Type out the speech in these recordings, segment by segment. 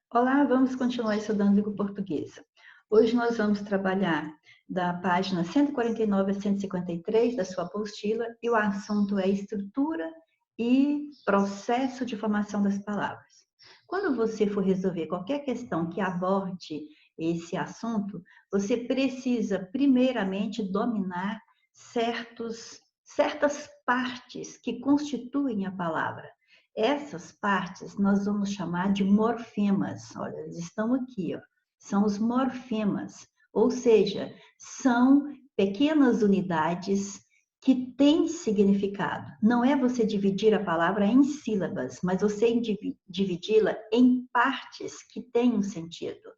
Olá, vamos continuar estudando língua portuguesa. Hoje nós vamos trabalhar da página 149 a 153 da sua apostila e o assunto é estrutura e processo de formação das palavras. Quando você for resolver qualquer questão que aborde esse assunto, você precisa primeiramente dominar certas partes que constituem a palavra. Essas partes nós vamos chamar de morfemas. Olha, eles estão aqui, ó. São os morfemas, ou seja, são pequenas unidades que têm significado. Não é você dividir a palavra em sílabas, mas você dividi-la em partes que têm um sentido.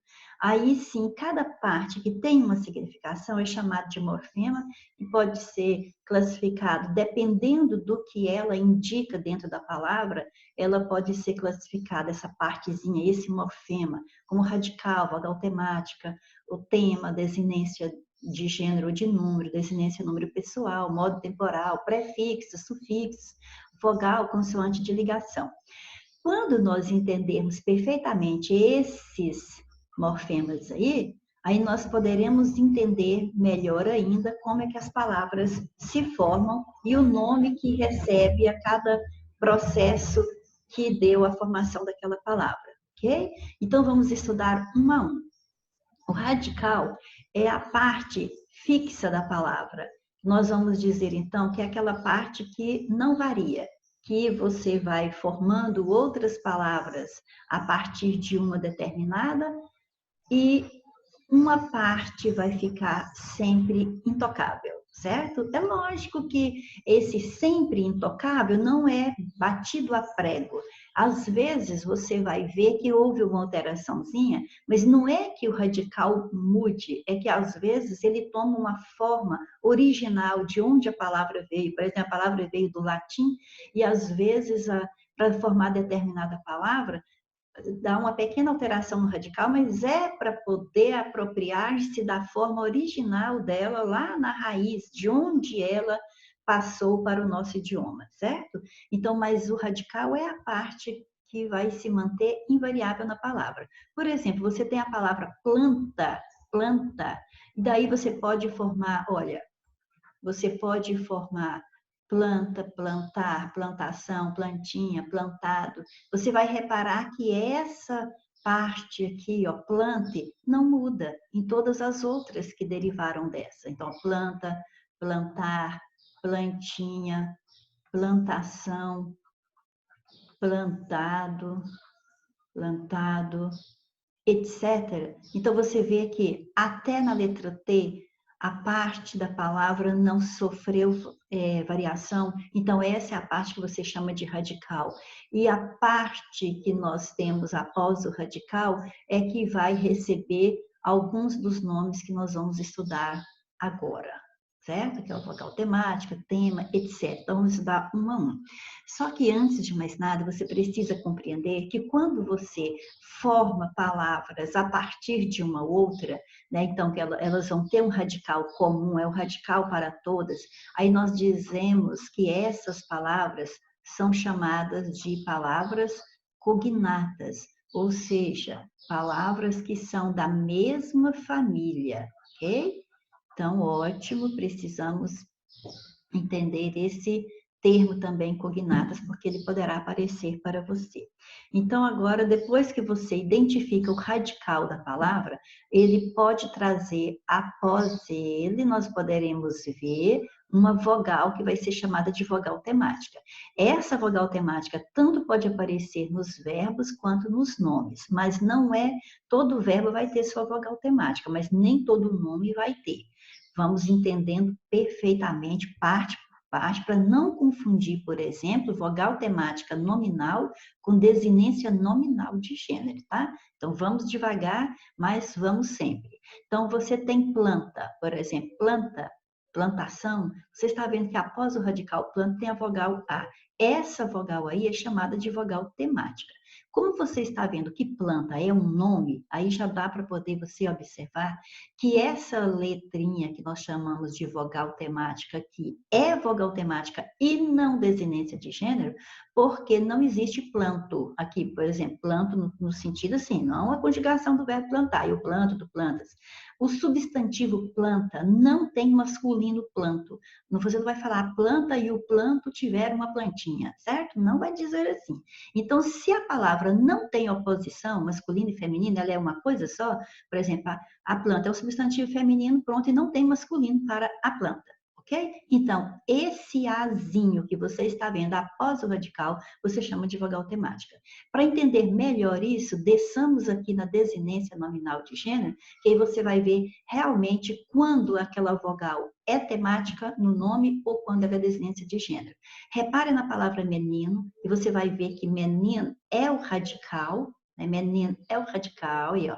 Aí sim, cada parte que tem uma significação é chamada de morfema e pode ser classificado dependendo do que ela indica dentro da palavra, ela pode ser classificada, essa partezinha, esse morfema, como radical, vogal temática, o tema, desinência de gênero ou de número, desinência número pessoal, modo temporal, prefixo, sufixo, vogal, consoante de ligação. Quando nós entendermos perfeitamente esses morfemas aí nós poderemos entender melhor ainda como é que as palavras se formam e o nome que recebe a cada processo que deu a formação daquela palavra, ok? Então vamos estudar um a um. O radical é a parte fixa da palavra. Nós vamos dizer então que é aquela parte que não varia, que você vai formando outras palavras a partir de uma determinada e uma parte vai ficar sempre intocável, certo? É lógico que esse sempre intocável não é batido a prego. Às vezes você vai ver que houve uma alteraçãozinha, mas não é que o radical mude, é que às vezes ele toma uma forma original de onde a palavra veio. Por exemplo, a palavra veio do latim e às vezes para formar determinada palavra, dá uma pequena alteração no radical, mas é para poder apropriar-se da forma original dela lá na raiz, de onde ela passou para o nosso idioma, certo? Então, mas o radical é a parte que vai se manter invariável na palavra. Por exemplo, você tem a palavra planta, planta, e daí você pode formar, olha, você pode formar planta, plantar, plantação, plantinha, plantado. Você vai reparar que essa parte aqui, ó, plante, não muda em todas as outras que derivaram dessa. Então, planta, plantar, plantinha, plantação, plantado, plantado, etc. Então, você vê que até na letra T, a parte da palavra não sofreu variação. Então, essa é a parte que você chama de radical. E a parte que nós temos após o radical é que vai receber alguns dos nomes que nós vamos estudar agora, certo? Que é o vogal temática, tema, etc. Então, vamos estudar um a um. Só que antes de mais nada, você precisa compreender que quando você forma palavras a partir de uma outra, né? Então, que elas vão ter um radical comum, é o radical para todas, aí nós dizemos que essas palavras são chamadas de palavras cognatas, ou seja, palavras que são da mesma família, ok? Então, ótimo, precisamos entender esse termo também cognatas, porque ele poderá aparecer para você. Então, agora, depois que você identifica o radical da palavra, ele pode trazer após ele, nós poderemos ver uma vogal que vai ser chamada de vogal temática. Essa vogal temática tanto pode aparecer nos verbos quanto nos nomes, mas não é todo verbo vai ter sua vogal temática, mas nem todo nome vai ter. Vamos entendendo perfeitamente, parte por parte, para não confundir, por exemplo, vogal temática nominal com desinência nominal de gênero, tá? Então, vamos devagar, mas vamos sempre. Então, você tem planta, por exemplo, planta, plantação, você está vendo que após o radical planta tem a vogal A. Essa vogal aí é chamada de vogal temática. Como você está vendo que planta é um nome, aí já dá para poder você observar que essa letrinha que nós chamamos de vogal temática, que é vogal temática e não desinência de gênero, porque não existe planto aqui, por exemplo, planto no sentido assim, não a conjugação do verbo plantar, eu planto, tu plantas. O substantivo planta não tem masculino planto. Você não vai falar a planta e o planto tiveram uma plantinha, certo? Não vai dizer assim. Então, se a palavra não tem oposição, masculino e feminino, ela é uma coisa só, por exemplo, a planta é o substantivo feminino, pronto, e não tem masculino para a planta. Ok? Então, esse azinho que você está vendo após o radical, você chama de vogal temática. Para entender melhor isso, desçamos aqui na desinência nominal de gênero, que aí você vai ver realmente quando aquela vogal é temática no nome ou quando ela é desinência de gênero. Repare na palavra menino, e você vai ver que menino é o radical, né? Menino é o radical, e ó,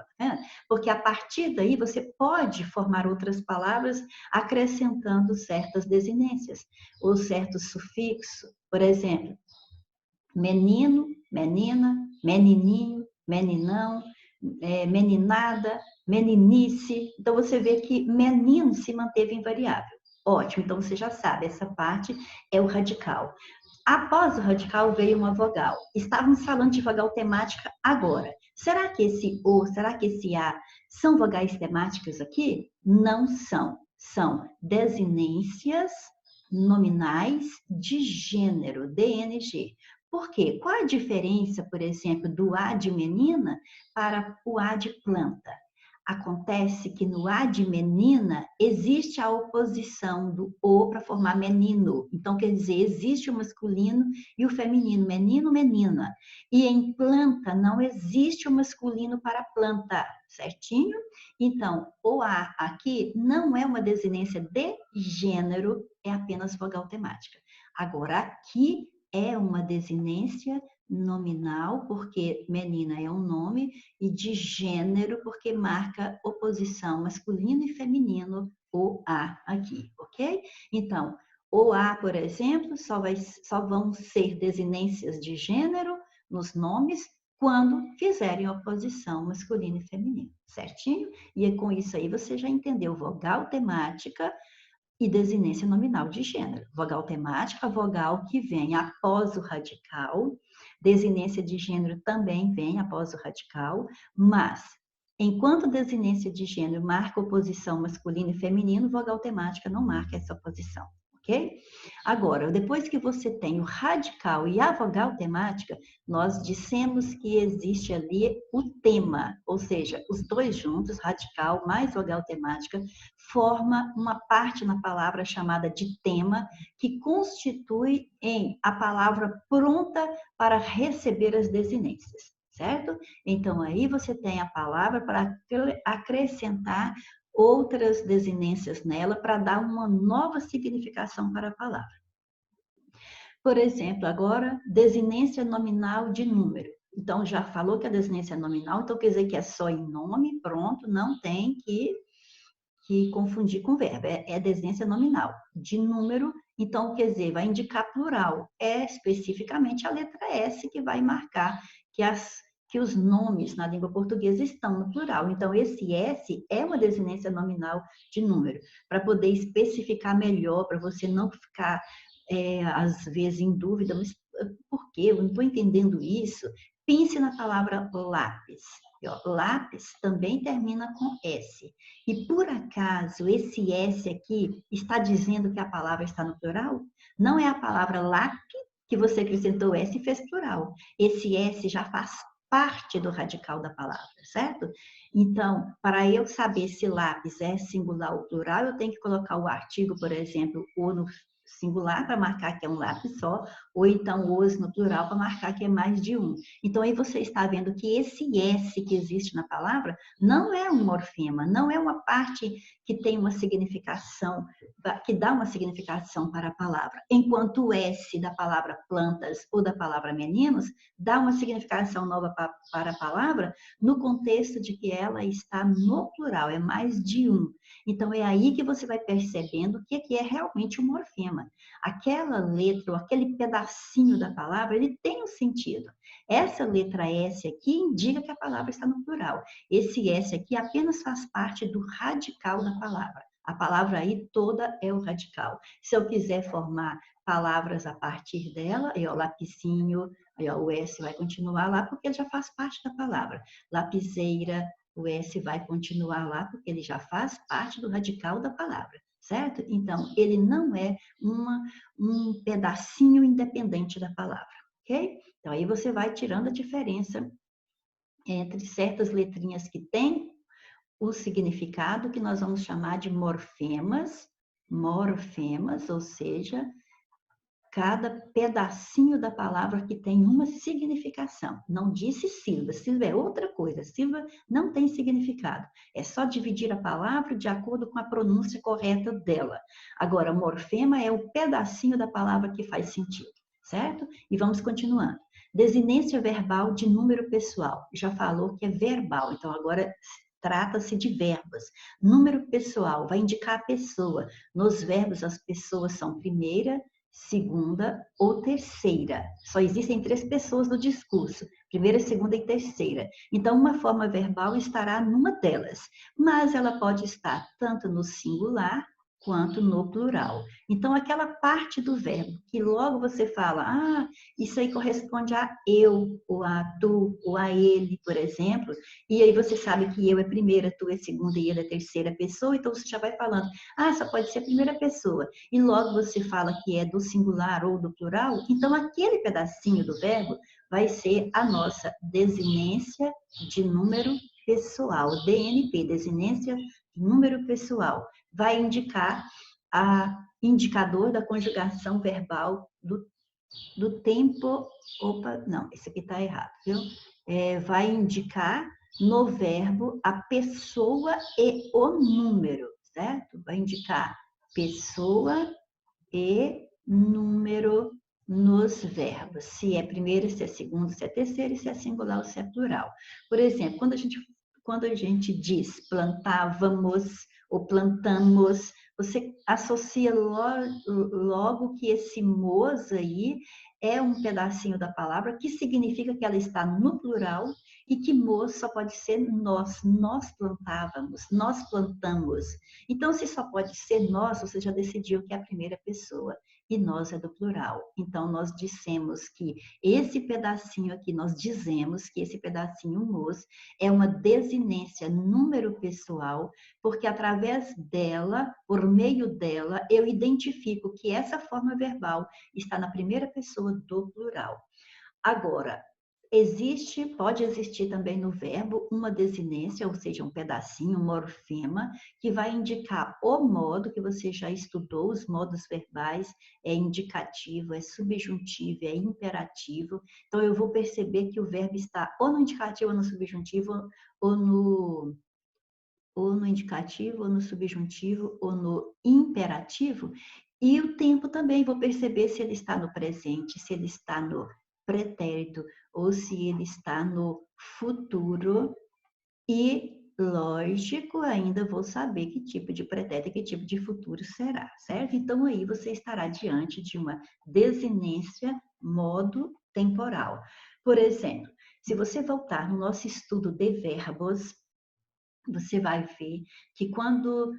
porque a partir daí você pode formar outras palavras acrescentando certas desinências ou certos sufixos. Por exemplo, menino, menina, menininho, meninão, meninada, meninice. Então você vê que menino se manteve invariável. Ótimo, então você já sabe, essa parte é o radical. Após o radical veio uma vogal. Estávamos falando de vogal temática agora. Será que esse O, será que esse A são vogais temáticas aqui? Não são. São desinências nominais de gênero, DNG. Por quê? Qual a diferença, por exemplo, do A de menina para o A de planta? Acontece que no A de menina existe a oposição do O para formar menino. Então, quer dizer, existe o masculino e o feminino, menino, menina. E em planta não existe o masculino para planta, certinho? Então, o A aqui não é uma desinência de gênero, é apenas vogal temática. Agora, aqui é uma desinência nominal, porque menina é um nome, e de gênero, porque marca oposição masculino e feminino, o A aqui, ok? Então, o A, por exemplo, só vão ser desinências de gênero nos nomes quando fizerem oposição masculino e feminino, certinho? E com isso aí você já entendeu vogal temática e desinência nominal de gênero. Vogal temática, vogal que vem após o radical. Desinência de gênero também vem após o radical, mas enquanto desinência de gênero marca oposição masculino e feminino, vogal temática não marca essa oposição. Ok? Agora, depois que você tem o radical e a vogal temática, nós dissemos que existe ali o tema, ou seja, os dois juntos, radical mais vogal temática, forma uma parte na palavra chamada de tema, que constitui em a palavra pronta para receber as desinências, certo? Então, aí você tem a palavra para acrescentar outras desinências nela para dar uma nova significação para a palavra. Por exemplo, agora, desinência nominal de número. Então, já falou que a desinência é nominal, então quer dizer que é só em nome, pronto, não tem que confundir com verbo. É desinência nominal. De número, então, quer dizer, vai indicar plural. É especificamente a letra S que vai marcar que os nomes na língua portuguesa estão no plural. Então, esse S é uma desinência nominal de número, para poder especificar melhor, para você não ficar, às vezes, em dúvida, mas por quê? Eu não estou entendendo isso. Pense na palavra lápis. Lápis também termina com S. E, por acaso, esse S aqui está dizendo que a palavra está no plural? Não é a palavra lápis que você acrescentou S e fez plural. Esse S já faz parte do radical da palavra, certo? Então, para eu saber se lápis é singular ou plural, eu tenho que colocar o artigo, por exemplo, o no singular para marcar que é um lápis só, ou então os no plural para marcar que é mais de um. Então, aí você está vendo que esse S que existe na palavra não é um morfema, não é uma parte que tem uma significação, que dá uma significação para a palavra. Enquanto o S da palavra plantas ou da palavra meninos dá uma significação nova para a palavra no contexto de que ela está no plural, é mais de um. Então, é aí que você vai percebendo o que é realmente um morfema. Aquela letra, ou aquele pedacinho da palavra, ele tem um sentido. Essa letra S aqui indica que a palavra está no plural. Esse S aqui apenas faz parte do radical da palavra. A palavra aí toda é o radical. Se eu quiser formar palavras a partir dela, aí ó, lapisinho, aí ó, o S vai continuar lá porque ele já faz parte da palavra. Lapiseira, o S vai continuar lá porque ele já faz parte do radical da palavra, certo? Então, ele não é um pedacinho independente da palavra, ok? Então, aí você vai tirando a diferença entre certas letrinhas que têm o significado que nós vamos chamar de morfemas, ou seja, cada pedacinho da palavra que tem uma significação. Não disse sílaba, sílaba é outra coisa, sílaba não tem significado. É só dividir a palavra de acordo com a pronúncia correta dela. Agora, morfema é o pedacinho da palavra que faz sentido, certo? E vamos continuando. Desinência verbal de número pessoal. Já falou que é verbal, então agora trata-se de verbos. Número pessoal vai indicar a pessoa. Nos verbos, as pessoas são primeira, segunda ou terceira. Só existem 3 pessoas no discurso, primeira, segunda e terceira. Então, uma forma verbal estará numa delas, mas ela pode estar tanto no singular quanto no plural. Então, aquela parte do verbo que logo você fala, isso aí corresponde a eu, ou a tu, ou a ele, por exemplo, e aí você sabe que eu é primeira, tu é segunda e ele é terceira pessoa, então você já vai falando, só pode ser a primeira pessoa, e logo você fala que é do singular ou do plural, então aquele pedacinho do verbo vai ser a nossa desinência de número pessoal, DNP, desinência de número pessoal, vai indicar a indicador da conjugação verbal do tempo, não, esse aqui está errado, viu? Vai indicar no verbo a pessoa e o número, certo? Vai indicar pessoa e número nos verbos. Se é primeiro, se é segundo, se é terceiro, se é singular ou se é plural. Por exemplo, quando a gente diz plantávamos ou plantamos, você associa logo que esse mos aí é um pedacinho da palavra que significa que ela está no plural e que mos só pode ser nós plantávamos, nós plantamos. Então, se só pode ser nós, você já decidiu que é a primeira pessoa e nós é do plural. Então, nós dissemos que esse pedacinho aqui, nós dizemos que esse pedacinho mos é uma desinência número pessoal, porque através dela, por meio dela, eu identifico que essa forma verbal está na primeira pessoa do plural. Agora, pode existir também no verbo uma desinência, ou seja, um pedacinho, um morfema, que vai indicar o modo que você já estudou, os modos verbais, é indicativo, é subjuntivo, é imperativo. Então, eu vou perceber que o verbo está ou no indicativo, ou no subjuntivo, ou no indicativo, ou no subjuntivo, ou no imperativo. E o tempo também, vou perceber se ele está no presente, se ele está no pretérito, ou se ele está no futuro. E, lógico, ainda vou saber que tipo de pretérito e que tipo de futuro será, certo? Então, aí você estará diante de uma desinência modo temporal. Por exemplo, se você voltar no nosso estudo de verbos, você vai ver que quando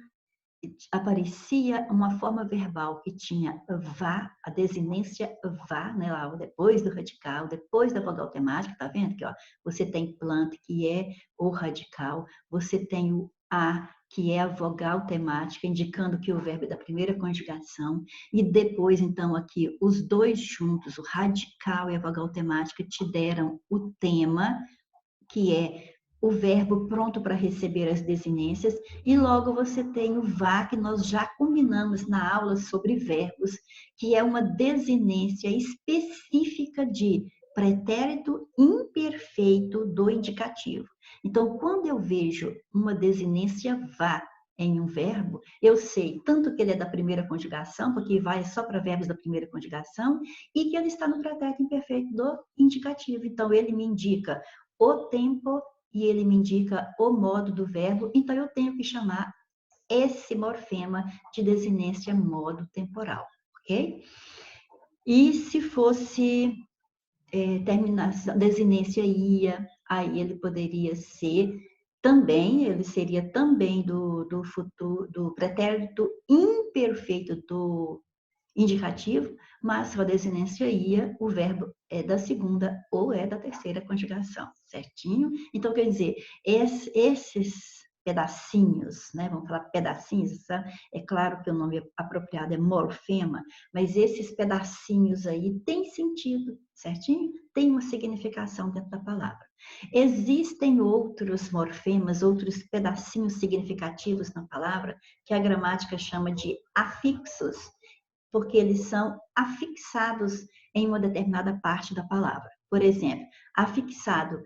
aparecia uma forma verbal que tinha vá, a desinência vá, né, lá, depois do radical, depois da vogal temática, tá vendo que ó, você tem planta, que é o radical, você tem o a, que é a vogal temática, indicando que o verbo é da primeira conjugação, e depois, então, aqui, os dois juntos, o radical e a vogal temática, te deram o tema, que é o verbo pronto para receber as desinências, e logo você tem o vá, que nós já combinamos na aula sobre verbos, que é uma desinência específica de pretérito imperfeito do indicativo. Então, quando eu vejo uma desinência vá em um verbo, eu sei tanto que ele é da primeira conjugação, porque vai só para verbos da primeira conjugação, e que ele está no pretérito imperfeito do indicativo. Então, ele me indica o tempo e ele me indica o modo do verbo, então eu tenho que chamar esse morfema de desinência modo temporal, ok? E se fosse terminação, desinência ia, aí ele poderia ser também, ele seria também do futuro, do pretérito imperfeito do indicativo, mas se a desinência ia, o verbo é da segunda ou é da terceira conjugação, certinho? Então, quer dizer, esses pedacinhos, né? Vamos falar pedacinhos, tá? É claro que o nome apropriado é morfema, mas esses pedacinhos aí têm sentido, certinho? Tem uma significação dentro da palavra. Existem outros morfemas, outros pedacinhos significativos na palavra, que a gramática chama de afixos, porque eles são afixados em uma determinada parte da palavra. Por exemplo, afixado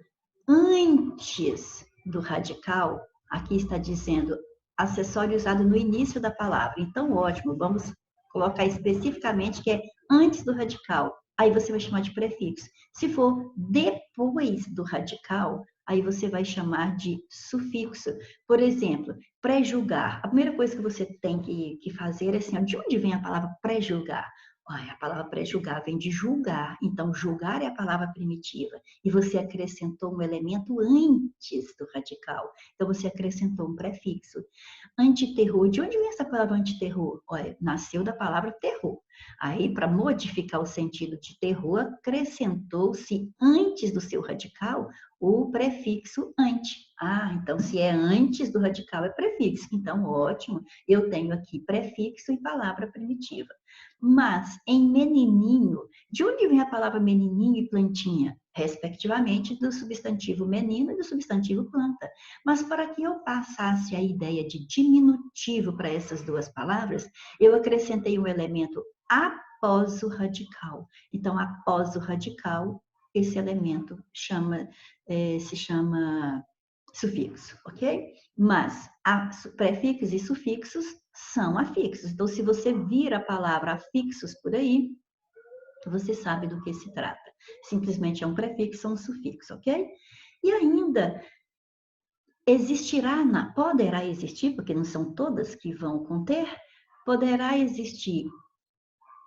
antes do radical, aqui está dizendo acessório usado no início da palavra. Então, ótimo, vamos colocar especificamente que é antes do radical. Aí você vai chamar de prefixo. Se for depois do radical, aí você vai chamar de sufixo. Por exemplo, pré-julgar. A primeira coisa que você tem que fazer é assim, de onde vem a palavra pré-julgar? A palavra pré-julgar vem de julgar. Então, julgar é a palavra primitiva. E você acrescentou um elemento antes do radical. Então, você acrescentou um prefixo. Antiterror. De onde vem essa palavra antiterror? Olha, nasceu da palavra terror. Aí, para modificar o sentido de terror, acrescentou-se antes do seu radical o prefixo ante. Então se é antes do radical é prefixo. Então, ótimo, eu tenho aqui prefixo e palavra primitiva. Mas em menininho, de onde vem a palavra menininho e plantinha? Respectivamente do substantivo menino e do substantivo planta. Mas para que eu passasse a ideia de diminutivo para essas duas palavras, eu acrescentei um elemento após o radical. Então, após o radical, esse elemento se chama sufixo, ok? Mas prefixos e sufixos são afixos. Então, se você vir a palavra afixos por aí, você sabe do que se trata. Simplesmente é um prefixo ou um sufixo, ok? E ainda poderá existir, porque não são todas que vão conter, poderá existir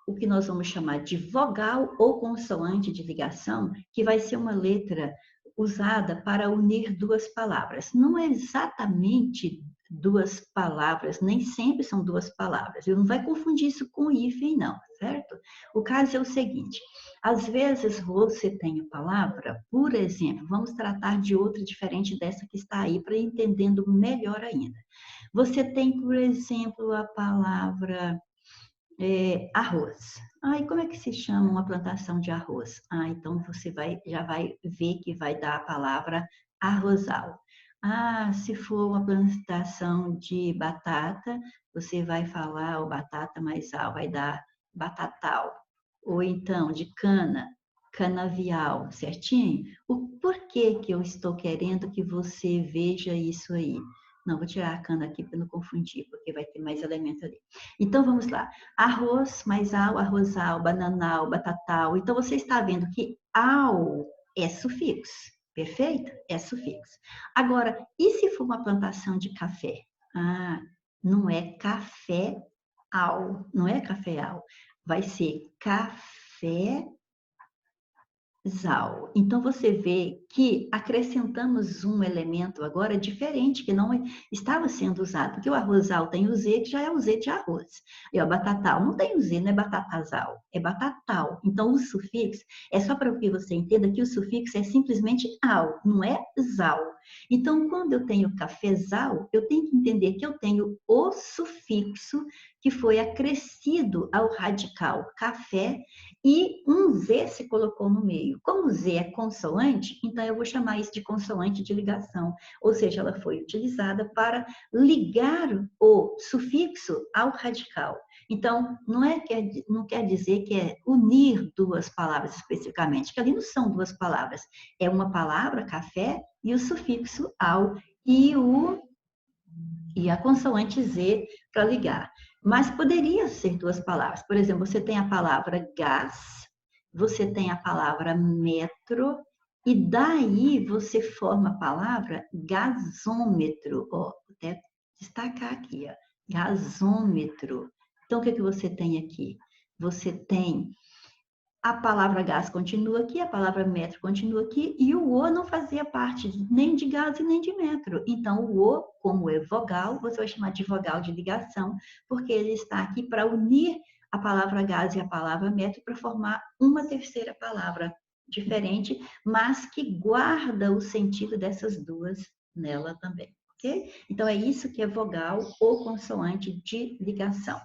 o que nós vamos chamar de vogal ou consoante de ligação, que vai ser uma letra usada para unir duas palavras. Não é exatamente duas palavras, nem sempre são duas palavras. Não vai confundir isso com hífen, não, certo? O caso é o seguinte, às vezes você tem a palavra, por exemplo, vamos tratar de outra diferente dessa que está aí, para ir entendendo melhor ainda. Você tem, por exemplo, a palavra arroz. E como é que se chama uma plantação de arroz? Então você já vai ver que vai dar a palavra arrozal. Se for uma plantação de batata, você vai falar o batata mais al, vai dar batatal. Ou então de cana, canavial, certinho? O porquê que eu estou querendo que você veja isso aí? Não, vou tirar a cana aqui para não confundir, porque vai ter mais elemento ali. Então, vamos lá. Arroz, mais al, arrozal, bananal, batatal. Então, você está vendo que al é sufixo, perfeito? É sufixo. Agora, e se for uma plantação de café? Não é café al, não é café al. Vai ser café zal. Então, você vê que acrescentamos um elemento agora diferente, que não estava sendo usado, porque o arrozal tem o Z, que já é o Z de arroz. E o batatal não tem o Z, não é batatazal, é batatal. Então, o sufixo, é só para que você entenda que o sufixo é simplesmente al, não é zal. Então, quando eu tenho cafezal, eu tenho que entender que eu tenho o sufixo que foi acrescido ao radical café, e um Z se colocou no meio. Como o Z é consoante, então eu vou chamar isso de consoante de ligação, ou seja, ela foi utilizada para ligar o sufixo ao radical. Então, não quer dizer que é unir duas palavras especificamente, que ali não são duas palavras, é uma palavra, café, e o sufixo ao e a consoante Z para ligar. Mas poderia ser duas palavras. Por exemplo, você tem a palavra gás, você tem a palavra metro, e daí você forma a palavra gasômetro. Vou até destacar aqui, gasômetro. Então, o que você tem aqui? Você tem a palavra gás continua aqui, a palavra metro continua aqui, e o O não fazia parte nem de gás e nem de metro. Então, o O, como é vogal, você vai chamar de vogal de ligação, porque ele está aqui para unir a palavra gás e a palavra metro para formar uma terceira palavra diferente, mas que guarda o sentido dessas duas nela também, ok? Então, é isso que é vogal ou consoante de ligação.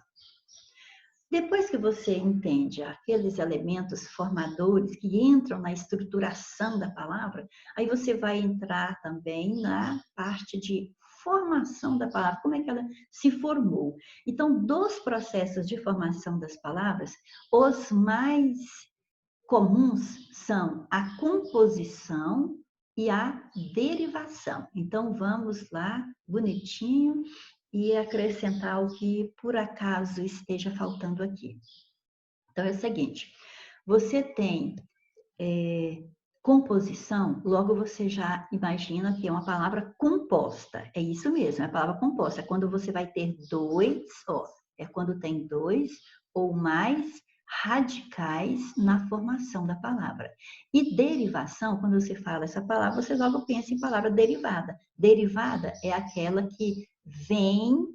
Depois que você entende aqueles elementos formadores que entram na estruturação da palavra, aí você vai entrar também na parte de formação da palavra, como é que ela se formou. Então, dos processos de formação das palavras, os mais comuns são a composição e a derivação. Então, vamos lá, bonitinho, e acrescentar o que por acaso esteja faltando aqui. Então, é o seguinte, você tem composição, logo você já imagina que é uma palavra composta. É isso mesmo, é a palavra composta. É quando você vai ter dois, é quando tem dois ou mais radicais na formação da palavra. E derivação, quando você fala essa palavra, você logo pensa em palavra derivada. Derivada é aquela que vem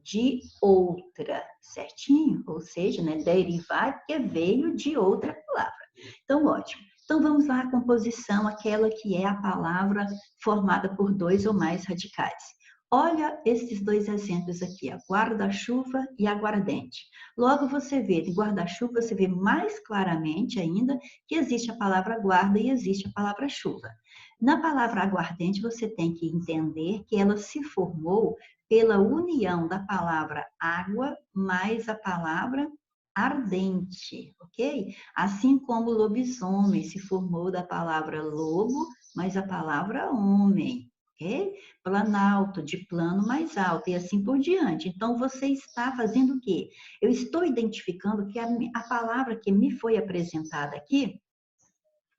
de outra, certinho? Ou seja, né, derivar que veio de outra palavra. Então, ótimo. Então, vamos lá à composição, aquela que é a palavra formada por dois ou mais radicais. Olha esses dois exemplos aqui, guarda-chuva e aguardente. Logo você vê, de guarda-chuva, você vê mais claramente ainda que existe a palavra guarda e existe a palavra chuva. Na palavra aguardente, você tem que entender que ela se formou pela união da palavra água mais a palavra ardente, ok? Assim como lobisomem se formou da palavra lobo, mas a palavra homem, ok? Planalto, de plano mais alto, e assim por diante. Então, você está fazendo o quê? Eu estou identificando que a palavra que me foi apresentada aqui,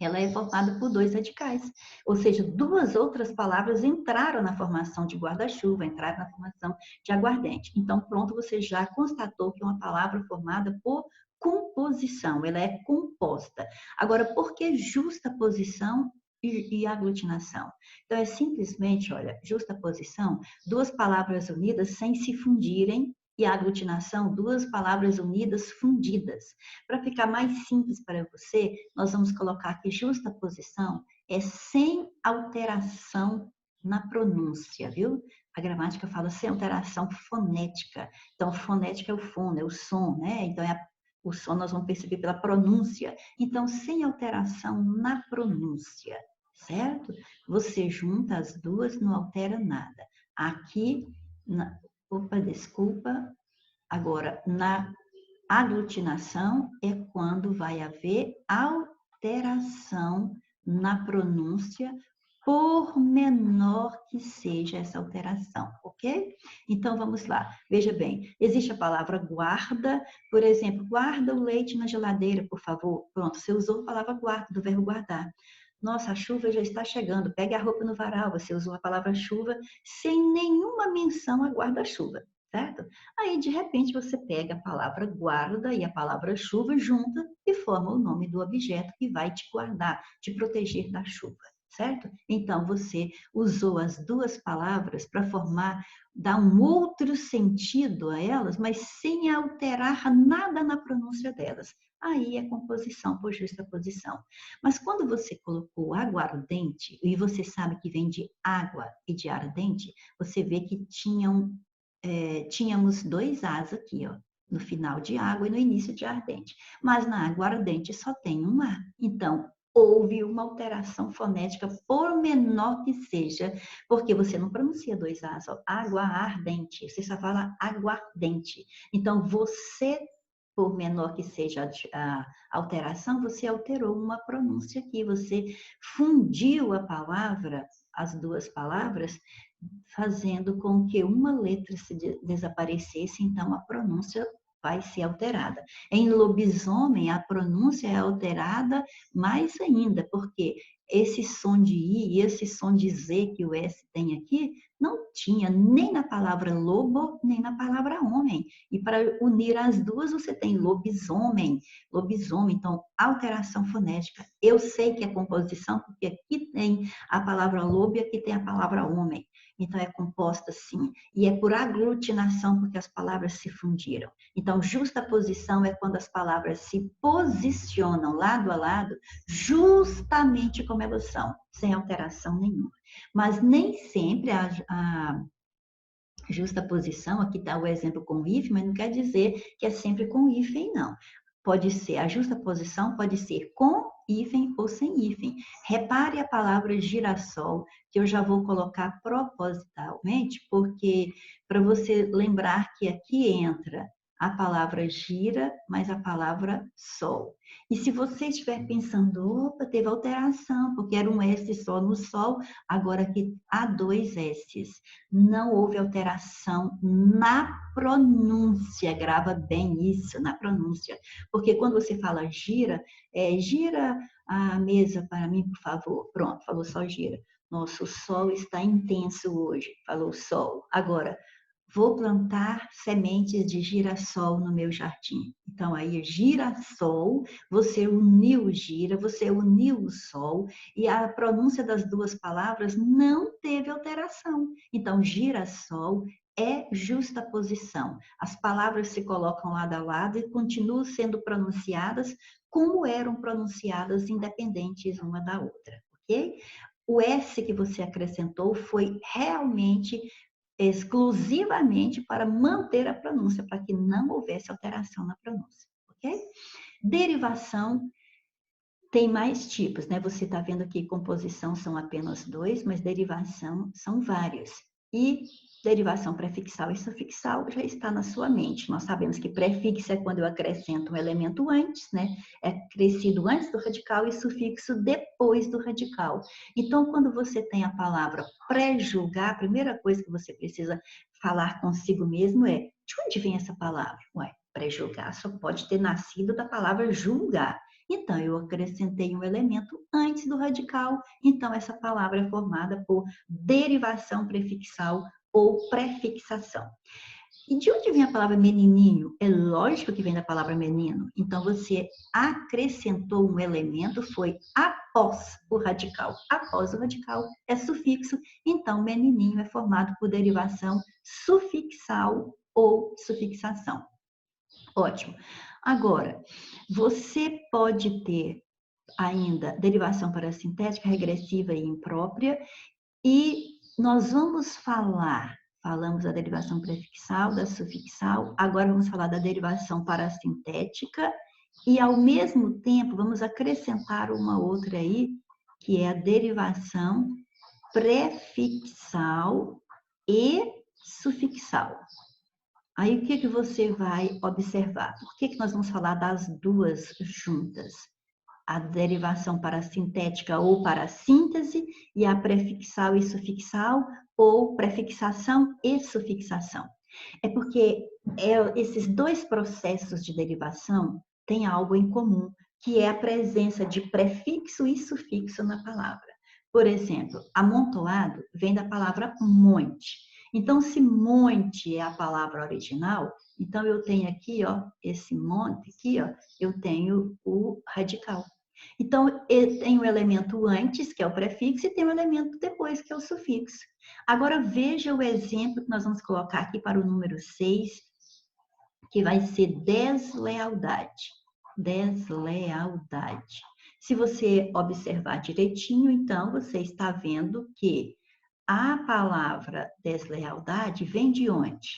ela é formada por dois radicais. Ou seja, duas outras palavras entraram na formação de guarda-chuva, entraram na formação de aguardente. Então, pronto, você já constatou que é uma palavra formada por composição, ela é composta. Agora, por que justaposição e aglutinação? Então, é simplesmente, olha, justaposição, duas palavras unidas sem se fundirem, e a aglutinação, duas palavras unidas fundidas. Para ficar mais simples para você, nós vamos colocar que justaposição é sem alteração na pronúncia, viu? A gramática fala sem alteração fonética. Então, fonética é o fono, é o som, né? Então, o som nós vamos perceber pela pronúncia. Então, sem alteração na pronúncia, certo? Você junta as duas, não altera nada. Aqui, opa, desculpa. Agora, na aglutinação é quando vai haver alteração na pronúncia, por menor que seja essa alteração, ok? Então, vamos lá. Veja bem, existe a palavra guarda, por exemplo, guarda o leite na geladeira, por favor. Pronto, você usou a palavra guarda, do verbo guardar. Nossa, a chuva já está chegando, pegue a roupa no varal. Você usou a palavra chuva sem nenhuma menção a guarda-chuva, certo? Aí, de repente, você pega a palavra guarda e a palavra chuva, junta e forma o nome do objeto que vai te guardar, te proteger da chuva, certo? Então, você usou as duas palavras para formar, dar um outro sentido a elas, mas sem alterar nada na pronúncia delas. Aí é composição por justaposição. Mas quando você colocou aguardente, e você sabe que vem de água e de ardente, você vê que tínhamos dois As aqui, ó, no final de água e no início de ardente. Mas na aguardente só tem um A. Então, houve uma alteração fonética, por menor que seja, porque você não pronuncia dois As, ó, água ardente, você só fala aguardente. Então, você, por menor que seja a alteração, você alterou uma pronúncia aqui, você fundiu a palavra, as duas palavras, fazendo com que uma letra se desaparecesse, então a pronúncia vai ser alterada. Em lobisomem, a pronúncia é alterada mais ainda, porque esse som de I e esse som de Z que o S tem aqui, não tinha nem na palavra lobo, nem na palavra homem. E para unir as duas, você tem lobisomem, lobisomem. Então, alteração fonética. Eu sei que é composição, porque aqui tem a palavra lobo e aqui tem a palavra homem. Então, é composta assim. E é por aglutinação, porque as palavras se fundiram. Então, justaposição é quando as palavras se posicionam lado a lado, justamente como elas são, sem alteração nenhuma. Mas nem sempre a justaposição, aqui está o exemplo com hífen, mas não quer dizer que é sempre com hífen, não. Pode ser, a justaposição pode ser com hífen ou sem hífen. Repare a palavra girassol, que eu já vou colocar propositalmente, porque para você lembrar que aqui entra a palavra gira, mais a palavra sol. E se você estiver pensando, opa, teve alteração, porque era um S só no sol, agora aqui há dois S's. Não houve alteração na pronúncia, grava bem isso, na pronúncia. Porque quando você fala gira, gira a mesa para mim, por favor. Pronto, falou só gira. Nossa, o sol está intenso hoje, falou sol. Agora, vou plantar sementes de girassol no meu jardim. Então, aí, girassol, você uniu o gira, você uniu o sol, e a pronúncia das duas palavras não teve alteração. Então, girassol é justaposição. As palavras se colocam lado a lado e continuam sendo pronunciadas como eram pronunciadas, independentes uma da outra, ok? O S que você acrescentou foi realmente exclusivamente para manter a pronúncia, para que não houvesse alteração na pronúncia, ok? Derivação tem mais tipos, né? Você está vendo que composição são apenas dois, mas derivação são várias. E derivação prefixal e sufixal já está na sua mente. Nós sabemos que prefixo é quando eu acrescento um elemento antes, né? É acrescido antes do radical e sufixo depois do radical. Então, quando você tem a palavra pré-julgar, a primeira coisa que você precisa falar consigo mesmo é: de onde vem essa palavra? Ué, pré-julgar só pode ter nascido da palavra julgar. Então, eu acrescentei um elemento antes do radical, então essa palavra é formada por derivação prefixal ou prefixação. E de onde vem a palavra menininho? É lógico que vem da palavra menino. Então, você acrescentou um elemento, foi após o radical. Após o radical é sufixo, então menininho é formado por derivação sufixal ou sufixação. Ótimo. Agora, você pode ter ainda derivação parasintética, regressiva e imprópria, e nós vamos falamos da derivação prefixal, da sufixal, agora vamos falar da derivação parasintética, e ao mesmo tempo vamos acrescentar uma outra aí, que é a derivação prefixal e sufixal. Aí, o que você vai observar? Por que nós vamos falar das duas juntas? A derivação parasintética ou parassíntese e a prefixal e sufixal ou prefixação e sufixação. É porque esses dois processos de derivação têm algo em comum, que é a presença de prefixo e sufixo na palavra. Por exemplo, amontoado vem da palavra monte. Então, se monte é a palavra original, então eu tenho aqui, ó, esse monte aqui, ó, eu tenho o radical. Então, tem o elemento antes, que é o prefixo, e tem o elemento depois, que é o sufixo. Agora, veja o exemplo que nós vamos colocar aqui para o número 6, que vai ser deslealdade. Deslealdade. Se você observar direitinho, então, você está vendo que a palavra deslealdade vem de onde?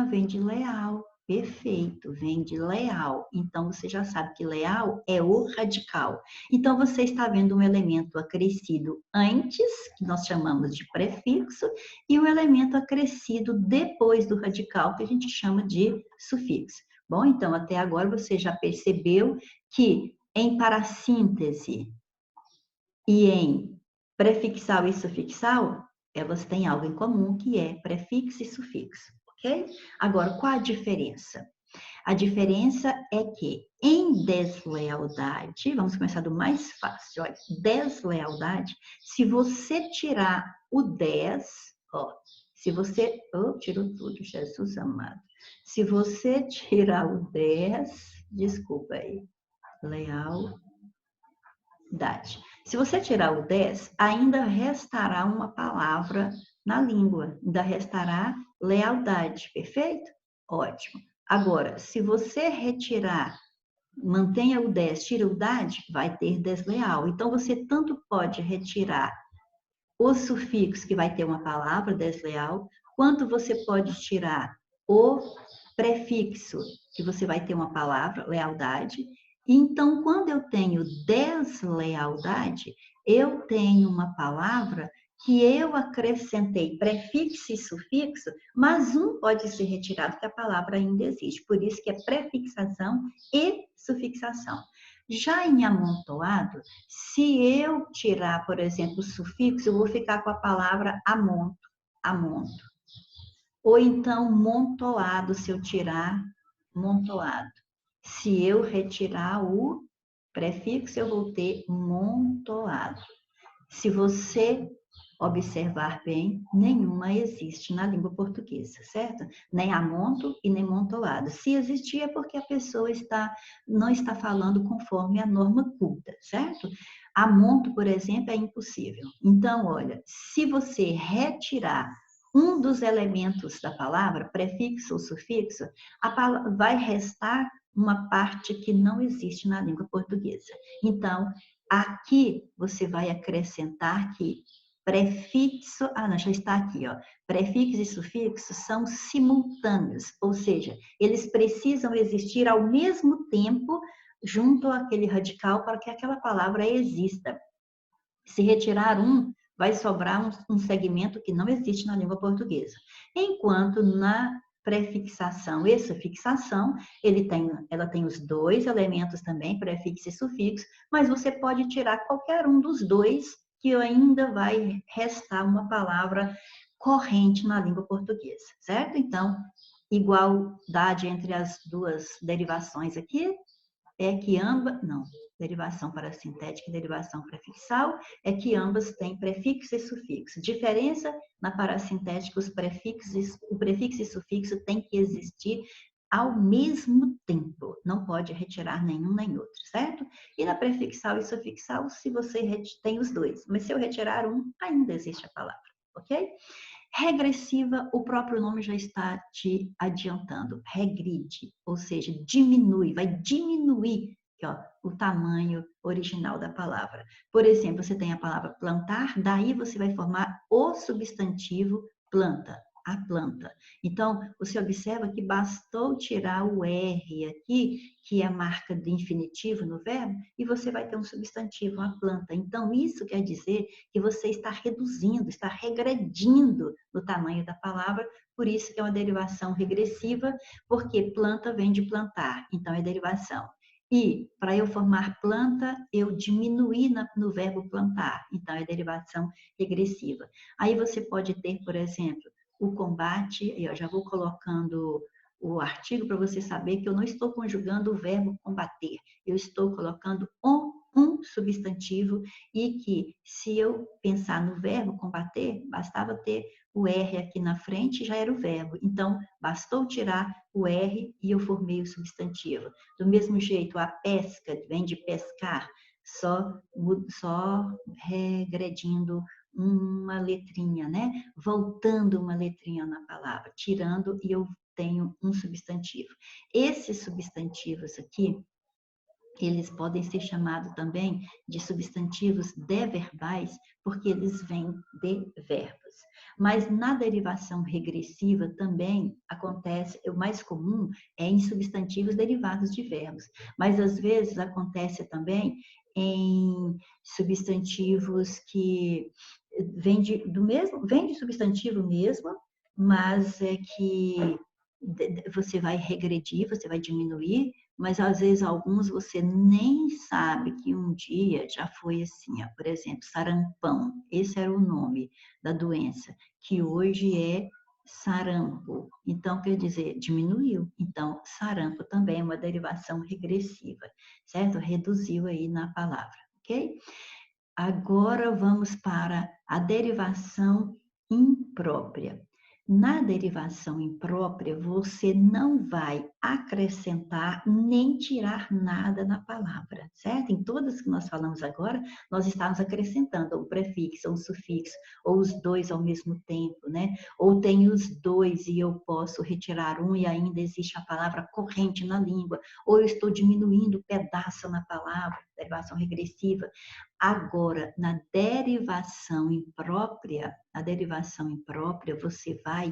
Vem de leal. Perfeito, vem de leal. Então, você já sabe que leal é o radical. Então, você está vendo um elemento acrescido antes, que nós chamamos de prefixo, e um elemento acrescido depois do radical, que a gente chama de sufixo. Bom, então, até agora você já percebeu que em parassíntese e em prefixal e sufixal, elas têm algo em comum, que é prefixo e sufixo. Ok? Agora, qual a diferença? A diferença é que em deslealdade, vamos começar do mais fácil, olha, deslealdade, se você tirar o 10, ó, se você, tirou tudo, Jesus amado. Se você tirar o 10, desculpa aí, lealdade. Se você tirar o 10, ainda restará uma palavra na língua, ainda restará lealdade, perfeito? Ótimo. Agora, se você retirar, mantenha o 10, tira o dade, vai ter desleal. Então, você tanto pode retirar o sufixo, que vai ter uma palavra desleal, quanto você pode tirar o prefixo, que você vai ter uma palavra, lealdade. Então, quando eu tenho deslealdade, eu tenho uma palavra que eu acrescentei prefixo e sufixo, mas um pode ser retirado, porque a palavra ainda existe. Por isso que é prefixação e sufixação. Já em amontoado, se eu tirar, por exemplo, o sufixo, eu vou ficar com a palavra amonto, amonto. Ou então montoado, se eu tirar montoado. Se eu retirar o prefixo, eu vou ter montoado. Se você observar bem, nenhuma existe na língua portuguesa, certo? Nem amonto e nem montoado. Se existir é porque a pessoa não está falando conforme a norma culta, certo? Amonto, por exemplo, é impossível. Então, olha, se você retirar um dos elementos da palavra, prefixo ou sufixo, vai restar uma parte que não existe na língua portuguesa. Então, aqui você vai acrescentar que prefixo, não, já está aqui, ó. Prefixo e sufixo são simultâneos, ou seja, eles precisam existir ao mesmo tempo junto àquele radical para que aquela palavra exista. Se retirar um, vai sobrar um segmento que não existe na língua portuguesa. Enquanto na prefixação e sufixação, ela tem os dois elementos também, prefixo e sufixo, mas você pode tirar qualquer um dos dois, que ainda vai restar uma palavra corrente na língua portuguesa, certo? Então, igualdade entre as duas derivações aqui é que ambas, não, derivação parassintética e derivação prefixal, é que ambas têm prefixo e sufixo. Diferença na parassintética, o prefixo e sufixo têm que existir ao mesmo tempo, não pode retirar nenhum nem outro, certo? E na prefixal e sufixal, se você tem os dois, mas se eu retirar um, ainda existe a palavra, ok? Regressiva, o próprio nome já está te adiantando, regride, ou seja, diminui, vai diminuir aqui, ó, o tamanho original da palavra. Por exemplo, você tem a palavra plantar, daí você vai formar o substantivo planta, a planta. Então, você observa que bastou tirar o R aqui, que é a marca de infinitivo no verbo, e você vai ter um substantivo, a planta. Então, isso quer dizer que você está reduzindo, está regredindo no tamanho da palavra, por isso que é uma derivação regressiva, porque planta vem de plantar, então é derivação. E, para eu formar planta, eu diminuí no verbo plantar, então é derivação regressiva. Aí você pode ter, por exemplo, o combate, e eu já vou colocando o artigo para você saber que eu não estou conjugando o verbo combater, eu estou colocando um substantivo e que, se eu pensar no verbo combater, bastava ter o R aqui na frente, já era o verbo. Então, bastou tirar o R e eu formei o substantivo. Do mesmo jeito, a pesca vem de pescar, só regredindo uma letrinha, né? Voltando uma letrinha na palavra, tirando e eu tenho um substantivo. Esses substantivos aqui, eles podem ser chamados também de substantivos deverbais, porque eles vêm de verbos. Mas na derivação regressiva também acontece, o mais comum é em substantivos derivados de verbos, mas às vezes acontece também em substantivos que vêm vem de substantivo mesmo, mas é que você vai regredir, você vai diminuir, mas às vezes alguns você nem sabe que um dia já foi assim, ó, por exemplo, sarampão, esse era o nome da doença, que hoje é sarampo. Então, quer dizer, diminuiu. Então, sarampo também é uma derivação regressiva, certo? Reduziu aí na palavra, ok? Agora vamos para a derivação imprópria. Na derivação imprópria, você não vai acrescentar nem tirar nada na palavra, certo? Em todas que nós falamos agora, nós estamos acrescentando o prefixo, ou o sufixo, ou os dois ao mesmo tempo, né? Ou tem os dois e eu posso retirar um e ainda existe a palavra corrente na língua, ou eu estou diminuindo pedaço na palavra, derivação regressiva. Agora, na derivação imprópria, você vai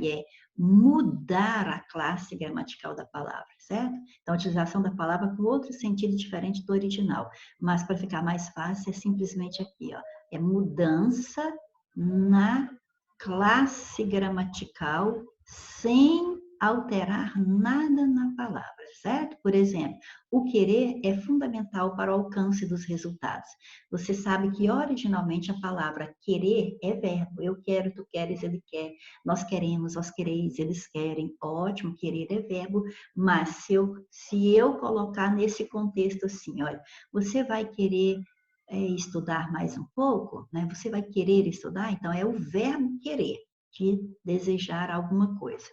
mudar a classe gramatical da palavra, certo? Então, a utilização da palavra com outro sentido diferente do original. Mas, para ficar mais fácil, é simplesmente aqui, ó. É mudança na classe gramatical sem alterar nada na palavra, certo? Por exemplo, o querer é fundamental para o alcance dos resultados. Você sabe que originalmente a palavra querer é verbo. Eu quero, tu queres, ele quer. Nós queremos, vós quereis, eles querem. Ótimo, querer é verbo. Mas se eu colocar nesse contexto assim, olha, você vai querer estudar mais um pouco, né? Você vai querer estudar, então é o verbo querer, de desejar alguma coisa.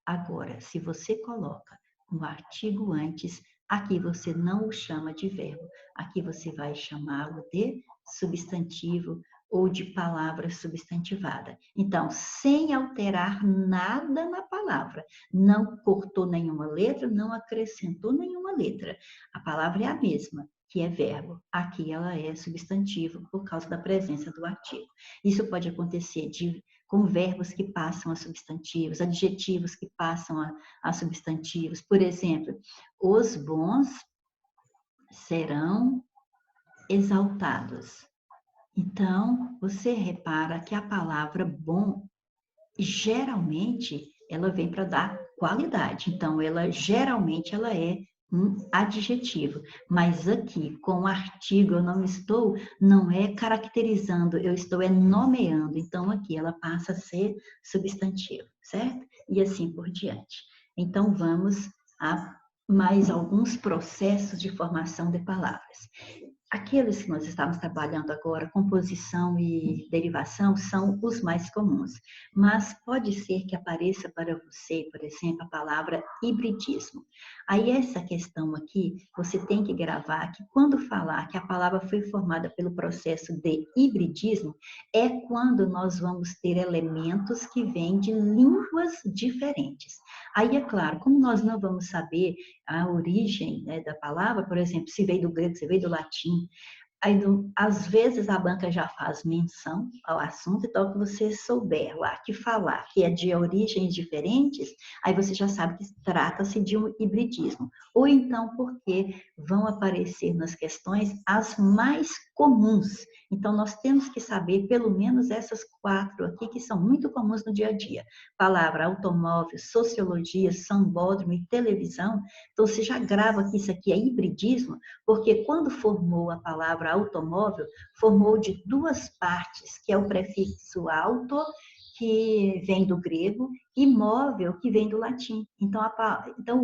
Agora, se você coloca um artigo antes, aqui você não o chama de verbo, aqui você vai chamá-lo de substantivo ou de palavra substantivada. Então, sem alterar nada na palavra, não cortou nenhuma letra, não acrescentou nenhuma letra. A palavra é a mesma, que é verbo. Aqui ela é substantivo por causa da presença do artigo. Isso pode acontecer com verbos que passam a substantivos, adjetivos que passam a substantivos. Por exemplo, os bons serão exaltados. Então, você repara que a palavra bom, geralmente, ela vem para dar qualidade. Então, geralmente ela é um adjetivo. Mas aqui, com o artigo, eu não é caracterizando, eu estou nomeando. Então, aqui ela passa a ser substantivo, certo? E assim por diante. Então, vamos a mais alguns processos de formação de palavras. Aqueles que nós estamos trabalhando agora, composição e derivação, são os mais comuns. Mas pode ser que apareça para você, por exemplo, a palavra hibridismo. Aí essa questão aqui, você tem que gravar que quando falar que a palavra foi formada pelo processo de hibridismo, é quando nós vamos ter elementos que vêm de línguas diferentes. Aí, é claro, como nós não vamos saber a origem, né, da palavra, por exemplo, se veio do grego, se veio do latim, aí, às vezes a banca já faz menção ao assunto, então que você souber lá que falar que é de origens diferentes, aí você já sabe que trata-se de um hibridismo. Ou então porque vão aparecer nas questões as mais comuns. Então nós temos que saber pelo menos essas 4 aqui que são muito comuns no dia a dia. Palavra automóvel, sociologia, sambódromo e televisão. Então você já grava que isso aqui é hibridismo, porque quando formou a palavra automóvel, formou de 2 partes, que é o prefixo auto, que vem do grego, e móvel, que vem do latim. Então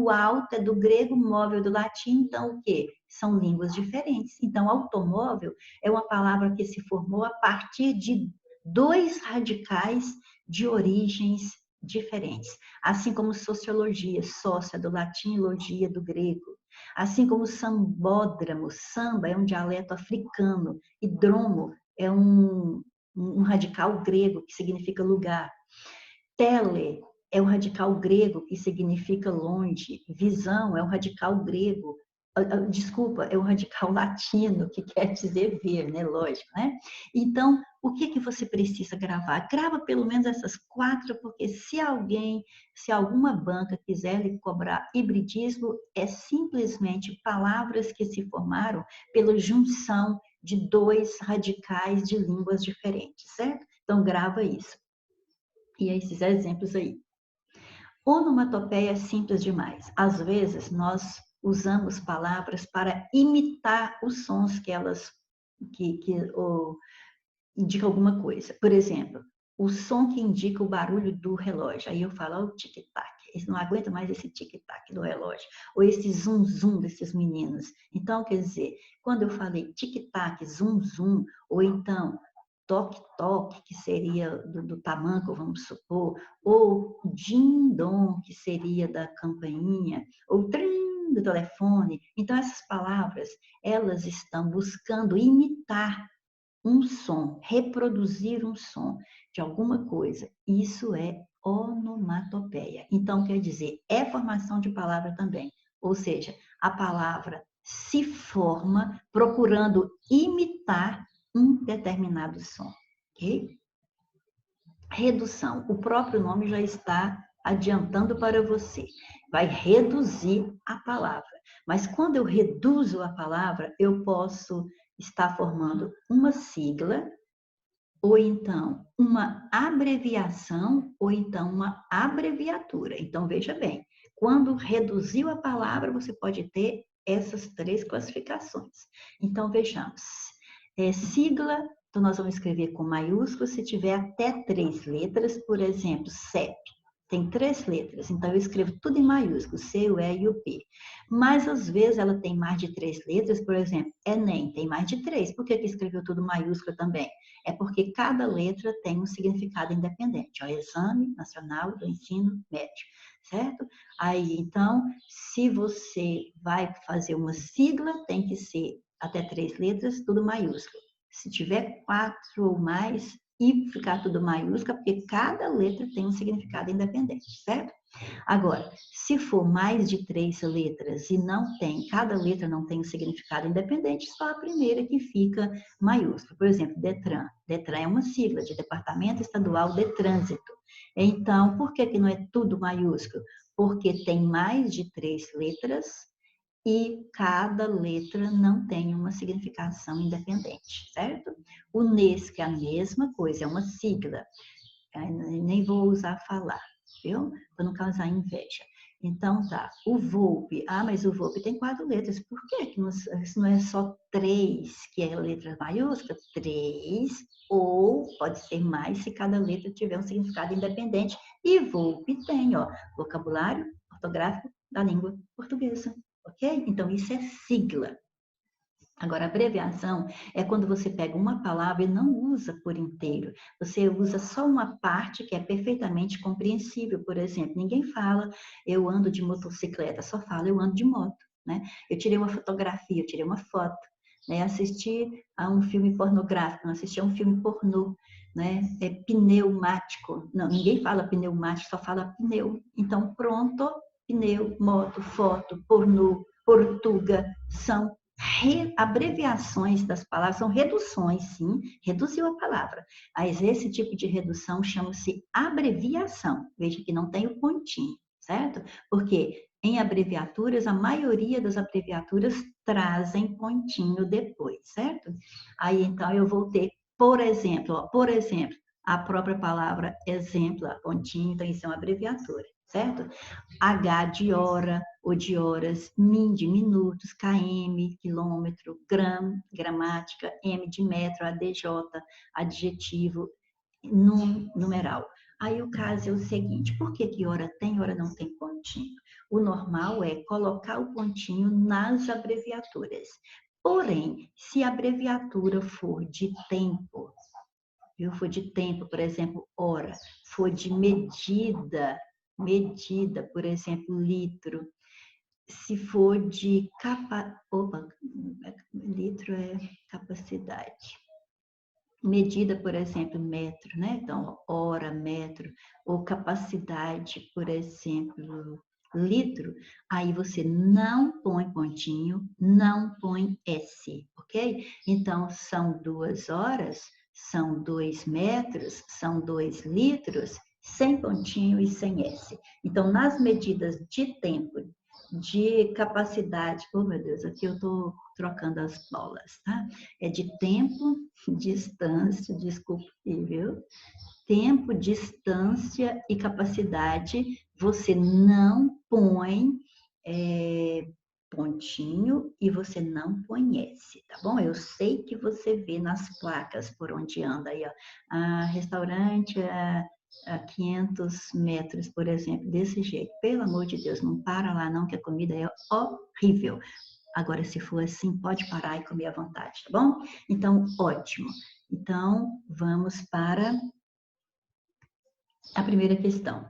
o auto é do grego, móvel do latim, então o quê? São línguas diferentes. Então, automóvel é uma palavra que se formou a partir de 2 radicais de origens diferentes. Assim como sociologia, sócia do latim, logia do grego. Assim como sambódromo, samba é um dialeto africano e dromo é um radical grego que significa lugar. Tele é um radical grego que significa longe. Visão é um radical grego. Desculpa, é um radical latino que quer dizer ver, né? Lógico, né? Então, o que você precisa gravar? Grava pelo menos essas 4, porque se alguma banca quiser lhe cobrar hibridismo, é simplesmente palavras que se formaram pela junção de 2 radicais de línguas diferentes, certo? Então, grava isso. E esses exemplos aí. Onomatopeia é simples demais. Às vezes, nós usamos palavras para imitar os sons que elas indicam alguma coisa. Por exemplo, o som que indica o barulho do relógio. Aí eu falo, ó, o tic-tac. Eles não aguentam mais esse tic-tac do relógio. Ou esse zum-zum desses meninos. Então, quer dizer, quando eu falei tic-tac, zum-zum, ou então toque-toque, que seria do tamanco, vamos supor, ou din-dom, que seria da campainha, ou trim do telefone. Então, essas palavras, elas estão buscando imitar um som, reproduzir um som de alguma coisa. Isso é onomatopeia. Então, quer dizer, é formação de palavra também. Ou seja, a palavra se forma procurando imitar um determinado som, ok? Redução. O próprio nome já está adiantando para você. Vai reduzir a palavra. Mas quando eu reduzo a palavra, eu posso estar formando uma sigla, ou então uma abreviação, ou então uma abreviatura. Então, veja bem, quando reduziu a palavra, você pode ter essas três classificações. Então, vejamos. Sigla, então nós vamos escrever com maiúsculo se tiver até 3 letras, por exemplo, CEP. Tem 3 letras, então eu escrevo tudo em maiúsculo, C, o E e o P. Mas às vezes ela tem mais de 3 letras, por exemplo, ENEM tem mais de 3. Por que escreveu tudo maiúsculo também? É porque cada letra tem um significado independente. O Exame Nacional do Ensino Médio, certo? Aí, então, se você vai fazer uma sigla, tem que ser até 3 letras, tudo maiúsculo. Se tiver 4 ou mais, e ficar tudo maiúsculo, porque cada letra tem um significado independente, certo? Agora, se for mais de 3 letras e não tem, cada letra não tem um significado independente, só a primeira que fica maiúscula. Por exemplo, DETRAN. DETRAN é uma sigla de Departamento Estadual de Trânsito. Então, por que não é tudo maiúsculo? Porque tem mais de 3 letras e cada letra não tem uma significação independente, certo? O NES, que é a mesma coisa, é uma sigla. Nem vou usar falar, viu? Para não causar inveja. Então, tá. O VOLPE. Ah, mas o VOLPE tem 4 letras. Por que não é só 3, que é letra maiúscula? 3, ou pode ser mais se cada letra tiver um significado independente. E VOLPE tem, ó, vocabulário ortográfico da língua portuguesa. Ok? Então, isso é sigla. Agora, abreviação é quando você pega uma palavra e não usa por inteiro. Você usa só uma parte que é perfeitamente compreensível. Por exemplo, ninguém fala eu ando de motocicleta, só fala eu ando de moto, né? Eu tirei uma fotografia, eu tirei uma foto, né? Assisti a um filme pornográfico, não assisti a um filme pornô, né? É pneumático. Não, ninguém fala pneumático, só fala pneu. Então, pronto, pneu, moto, foto, pornô, portuga, são abreviações das palavras, são reduções, sim, reduziu a palavra. Mas esse tipo de redução chama-se abreviação. Veja que não tem o pontinho, certo? Porque em abreviaturas, a maioria das abreviaturas trazem pontinho depois, certo? Aí, então, eu vou ter, por exemplo, a própria palavra exemplo, pontinho, então isso é uma abreviatura, certo? H de hora ou de horas, min de minutos, km, quilômetro, gramática, m de metro, adj, adjetivo, numeral. Aí o caso é o seguinte, por que hora tem, hora não tem pontinho? O normal é colocar o pontinho nas abreviaturas. Porém, se a abreviatura for de tempo, for de tempo, por exemplo, hora, for de medida, por exemplo, litro, se for de litro é capacidade. Medida, por exemplo, metro, né? Então, hora, metro, ou capacidade, por exemplo, litro, aí você não põe pontinho, não põe S, ok? Então, são 2 horas, são 2 metros, são 2 litros, sem pontinho e sem S. Então, nas medidas de tempo, de capacidade, oh meu Deus, aqui eu estou trocando as bolas, tá? É de tempo, distância, desculpe, viu? Tempo, distância e capacidade, você não põe pontinho e você não conhece, tá bom? Eu sei que você vê nas placas por onde anda aí, ó. Restaurante a 500 metros, por exemplo, desse jeito. Pelo amor de Deus, não para lá não, que a comida é horrível. Agora, se for assim, pode parar e comer à vontade, tá bom? Então, ótimo. Então, vamos para a primeira questão.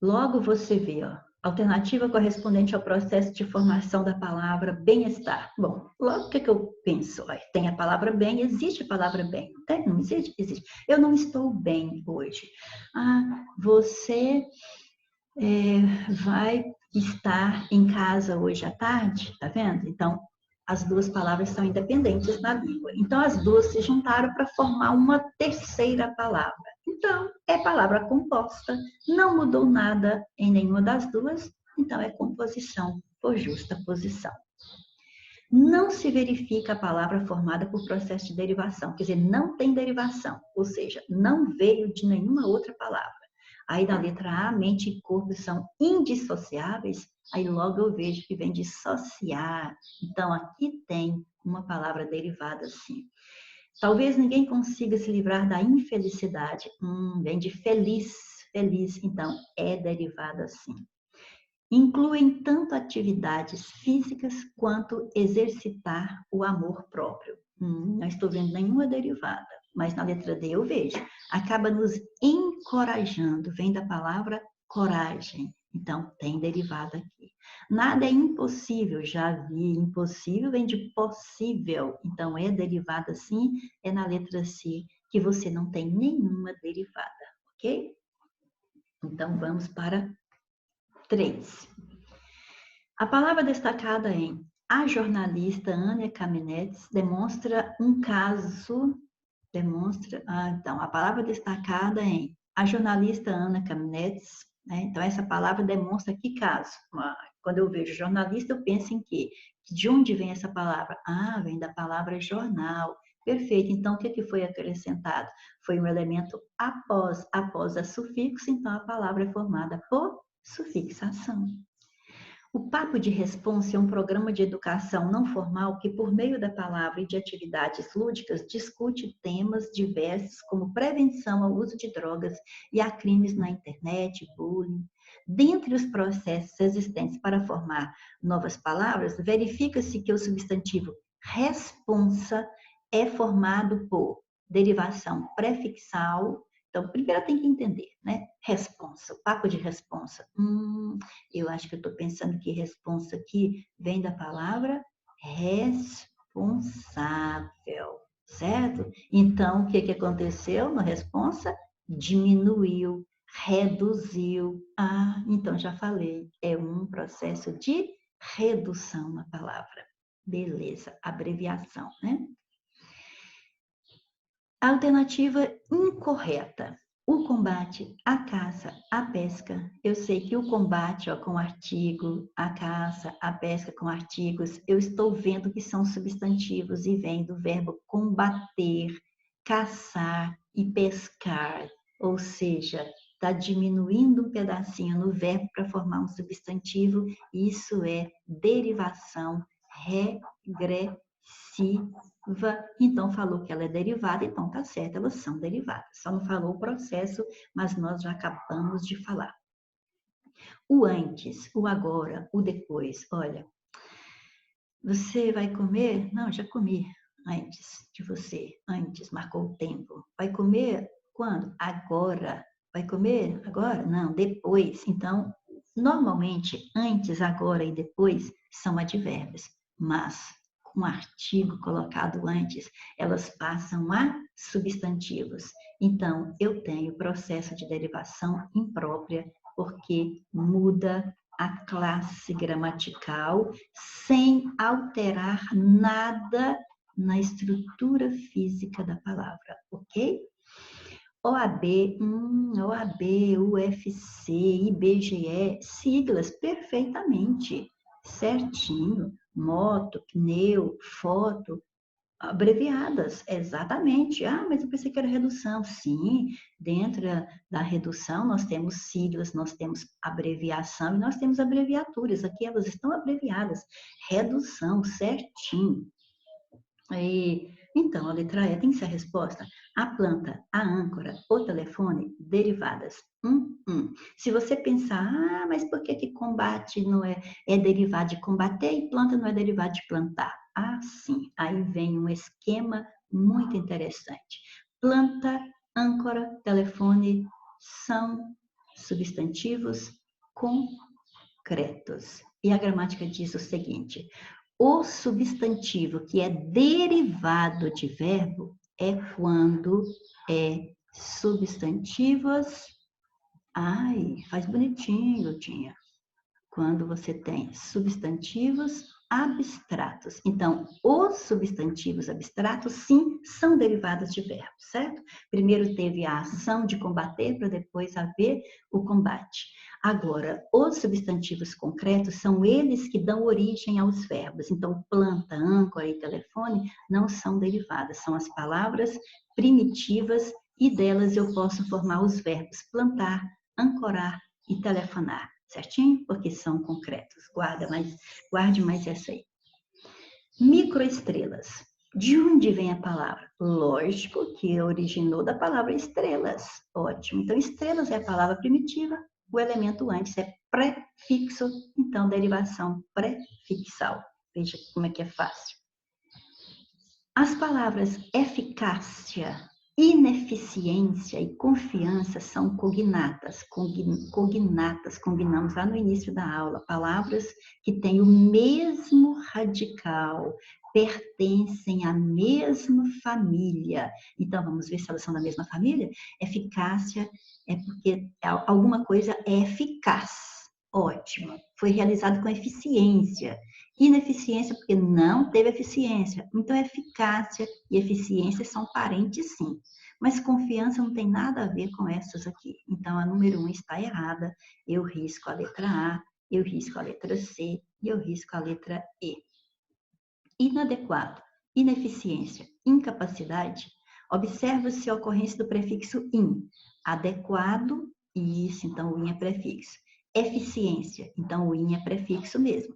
Logo você vê, ó, alternativa correspondente ao processo de formação da palavra bem-estar. Bom, logo o que eu penso? Ó, tem a palavra bem, existe a palavra bem. Tem? Não existe? Existe. Eu não estou bem hoje. Você vai estar em casa hoje à tarde, tá vendo? Então, as duas palavras são independentes na língua. Então, as duas se juntaram para formar uma terceira palavra. Então, é palavra composta, não mudou nada em nenhuma das duas, então é composição por justa posição. Não se verifica a palavra formada por processo de derivação, quer dizer, não tem derivação, ou seja, não veio de nenhuma outra palavra. Aí na letra A, mente e corpo são indissociáveis, aí logo eu vejo que vem dissociar. Então aqui tem uma palavra derivada sim. Talvez ninguém consiga se livrar da infelicidade. Vem de feliz, feliz, então é derivada sim. Incluem tanto atividades físicas quanto exercitar o amor próprio. Não estou vendo nenhuma derivada, mas na letra D eu vejo. Acaba nos encorajando, vem da palavra coragem. Então, tem derivada aqui. Nada é impossível, já vi. Impossível vem de possível. Então, é derivada sim, é na letra C, que você não tem nenhuma derivada, ok? Então, vamos para 3. A palavra destacada em A jornalista Ania Kamenetz demonstra um caso, então, a palavra destacada em A jornalista Ana Kamenetz, né? Então, essa palavra demonstra que caso? Quando eu vejo jornalista, eu penso em quê? De onde vem essa palavra? Vem da palavra jornal. Perfeito, então o que foi acrescentado? Foi um elemento após a sufixo, então a palavra é formada por sufixação. O Papo de Responsa é um programa de educação não formal que, por meio da palavra e de atividades lúdicas, discute temas diversos como prevenção ao uso de drogas e a crimes na internet, bullying. Dentre os processos existentes para formar novas palavras, verifica-se que o substantivo responsa é formado por derivação prefixal. Então, primeiro tem que entender, né? Responsa, o papo de responsa. Eu acho que eu estou pensando que responsa aqui vem da palavra responsável, certo? Então, o que aconteceu no responsa? Diminuiu, reduziu. Então já falei, é um processo de redução na palavra. Beleza, abreviação, né? Alternativa incorreta. O combate, a caça, a pesca. Eu sei que o combate com artigo, a caça, a pesca com artigos, eu estou vendo que são substantivos e vem do verbo combater, caçar e pescar. Ou seja, está diminuindo um pedacinho no verbo para formar um substantivo. Isso é derivação regressiva. Então falou que ela é derivada, então tá certo, elas são derivadas. Só não falou o processo, mas nós já acabamos de falar. O antes, o agora, o depois. Olha, você vai comer? Não, já comi antes de você. Antes, marcou o tempo. Vai comer quando? Agora. Vai comer agora? Não, depois. Então, normalmente, antes, agora e depois são advérbios, mas com artigo colocado antes, elas passam a substantivos. Então, eu tenho processo de derivação imprópria, porque muda a classe gramatical sem alterar nada na estrutura física da palavra, ok? OAB, UFC, IBGE, siglas perfeitamente, certinho. Moto, pneu, foto, Abreviadas, exatamente. Ah, mas eu pensei que era redução. Sim, dentro da redução nós temos siglas, nós temos abreviação e nós temos abreviaturas. Aqui elas estão abreviadas. Redução, certinho. Então, a letra E tem que ser a resposta. A planta, a âncora, o telefone, derivadas. Se você pensar, mas por que que combate não é derivado de combater e planta não é derivado de plantar? Ah, sim. Aí vem um esquema muito interessante. Planta, âncora, telefone são substantivos concretos. E a gramática diz o seguinte: o substantivo que é derivado de verbo é quando é substantivos. Ai, faz bonitinho, tinha. Quando você tem substantivos abstratos. Então, os substantivos abstratos, sim, são derivados de verbo, certo? Primeiro teve a ação de combater, para depois haver o combate. Agora, os substantivos concretos são eles que dão origem aos verbos. Então, planta, âncora e telefone não são derivadas, são as palavras primitivas e delas eu posso formar os verbos plantar, ancorar e telefonar. Certinho? Porque são concretos. Guarde mais essa aí. Microestrelas. De onde vem a palavra? Lógico que originou da palavra estrelas. Ótimo. Então, estrelas é a palavra primitiva, o elemento antes é prefixo, então derivação prefixal. Veja como é que é fácil. As palavras eficácia, ineficiência e confiança são cognatas. Cognatas, combinamos lá no início da aula. Palavras que têm o mesmo radical, pertencem à mesma família. Então, vamos ver se elas são da mesma família? Eficácia é porque alguma coisa é eficaz. Ótimo. Foi realizado com eficiência. Ineficiência porque não teve eficiência. Então, eficácia e eficiência são parentes, sim. Mas confiança não tem nada a ver com essas aqui. Então, a número 1 está errada. Eu risco a letra A, eu risco a letra C e eu risco a letra E. Inadequado, ineficiência, incapacidade. Observa-se a ocorrência do prefixo in. Adequado, isso, então o in é prefixo. Eficiência, então o in é prefixo mesmo.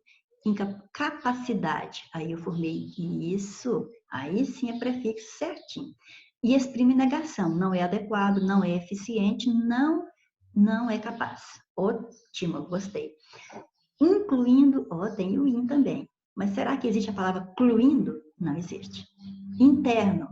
Capacidade, aí eu formei isso, aí sim é prefixo certinho. E exprime negação, não é adequado, não é eficiente, não é capaz. Ótimo, gostei. Incluindo, tem o in também. Mas será que existe a palavra cluindo? Não existe. Interno.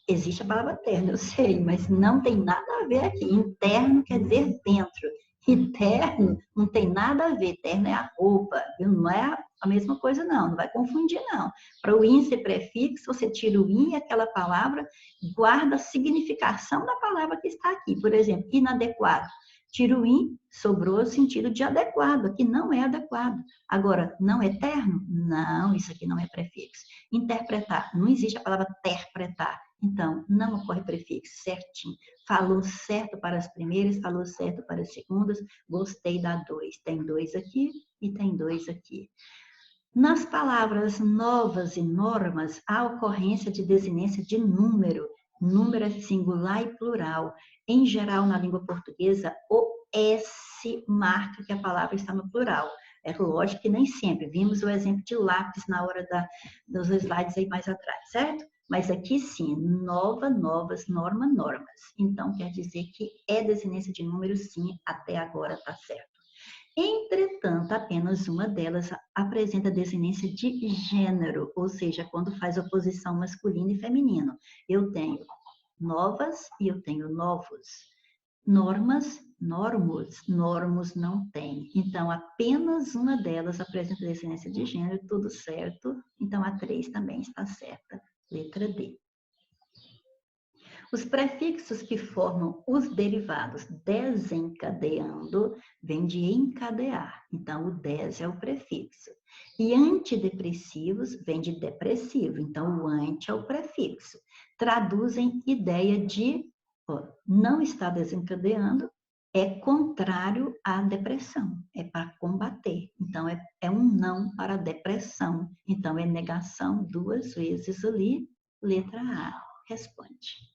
Existe a palavra terno, eu sei, mas não tem nada a ver aqui. Interno quer dizer dentro. Interno não tem nada a ver. Terno é a roupa, viu? Não é a mesma coisa, não. Não vai confundir, não. Para o in ser prefixo, você tira o in e aquela palavra guarda a significação da palavra que está aqui. Por exemplo, inadequado. Tira o in, sobrou o sentido de adequado, que não é adequado. Agora, não é terno? Não, isso aqui não é prefixo. Interpretar, não existe a palavra interpretar. Então, não ocorre prefixo, certinho. Falou certo para as primeiras, falou certo para as segundas. Gostei da 2. Tem 2 aqui e tem 2 aqui. Nas palavras novas e normas, há ocorrência de desinência de número. Número é singular e plural. Em geral, na língua portuguesa, o S marca que a palavra está no plural. É lógico que nem sempre. Vimos o exemplo de lápis na hora dos slides aí mais atrás, certo? Mas aqui sim, nova, novas, norma, normas. Então, quer dizer que é desinência de número, sim, até agora está certo. Entretanto, apenas uma delas apresenta desinência de gênero, ou seja, quando faz oposição masculino e feminino. Eu tenho novas e eu tenho novos. Normas, normos, normos não tem. Então, apenas uma delas apresenta desinência de gênero, tudo certo. Então, a 3 também está certa. Letra D. Os prefixos que formam os derivados desencadeando vêm de encadear. Então, o des é o prefixo. E antidepressivos vem de depressivo. Então, o anti é o prefixo. Traduzem ideia de não está desencadeando, é contrário à depressão. É para combater. Então, é um não para a depressão. Então, é negação 2 vezes ali. Letra A, responde.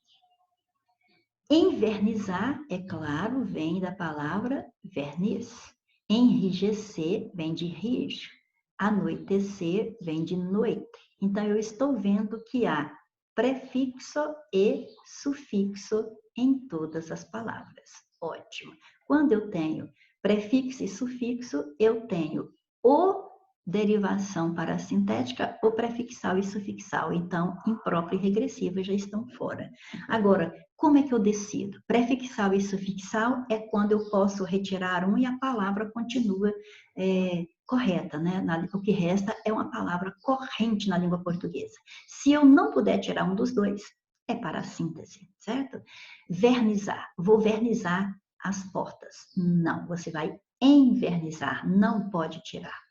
Envernizar, é claro, vem da palavra verniz. Enrijecer vem de rijo. Anoitecer vem de noite. Então, eu estou vendo que há prefixo e sufixo em todas as palavras. Ótimo. Quando eu tenho prefixo e sufixo, eu tenho o derivação parasintética, ou prefixal e sufixal. Então, imprópria e regressiva já estão fora. Agora, como é que eu decido? Prefixal e sufixal é quando eu posso retirar um e a palavra continua correta, né? O que resta é uma palavra corrente na língua portuguesa. Se eu não puder tirar um dos dois, é para a síntese, certo? Vernizar. Vou vernizar as portas. Não, você vai envernizar, não pode tirar.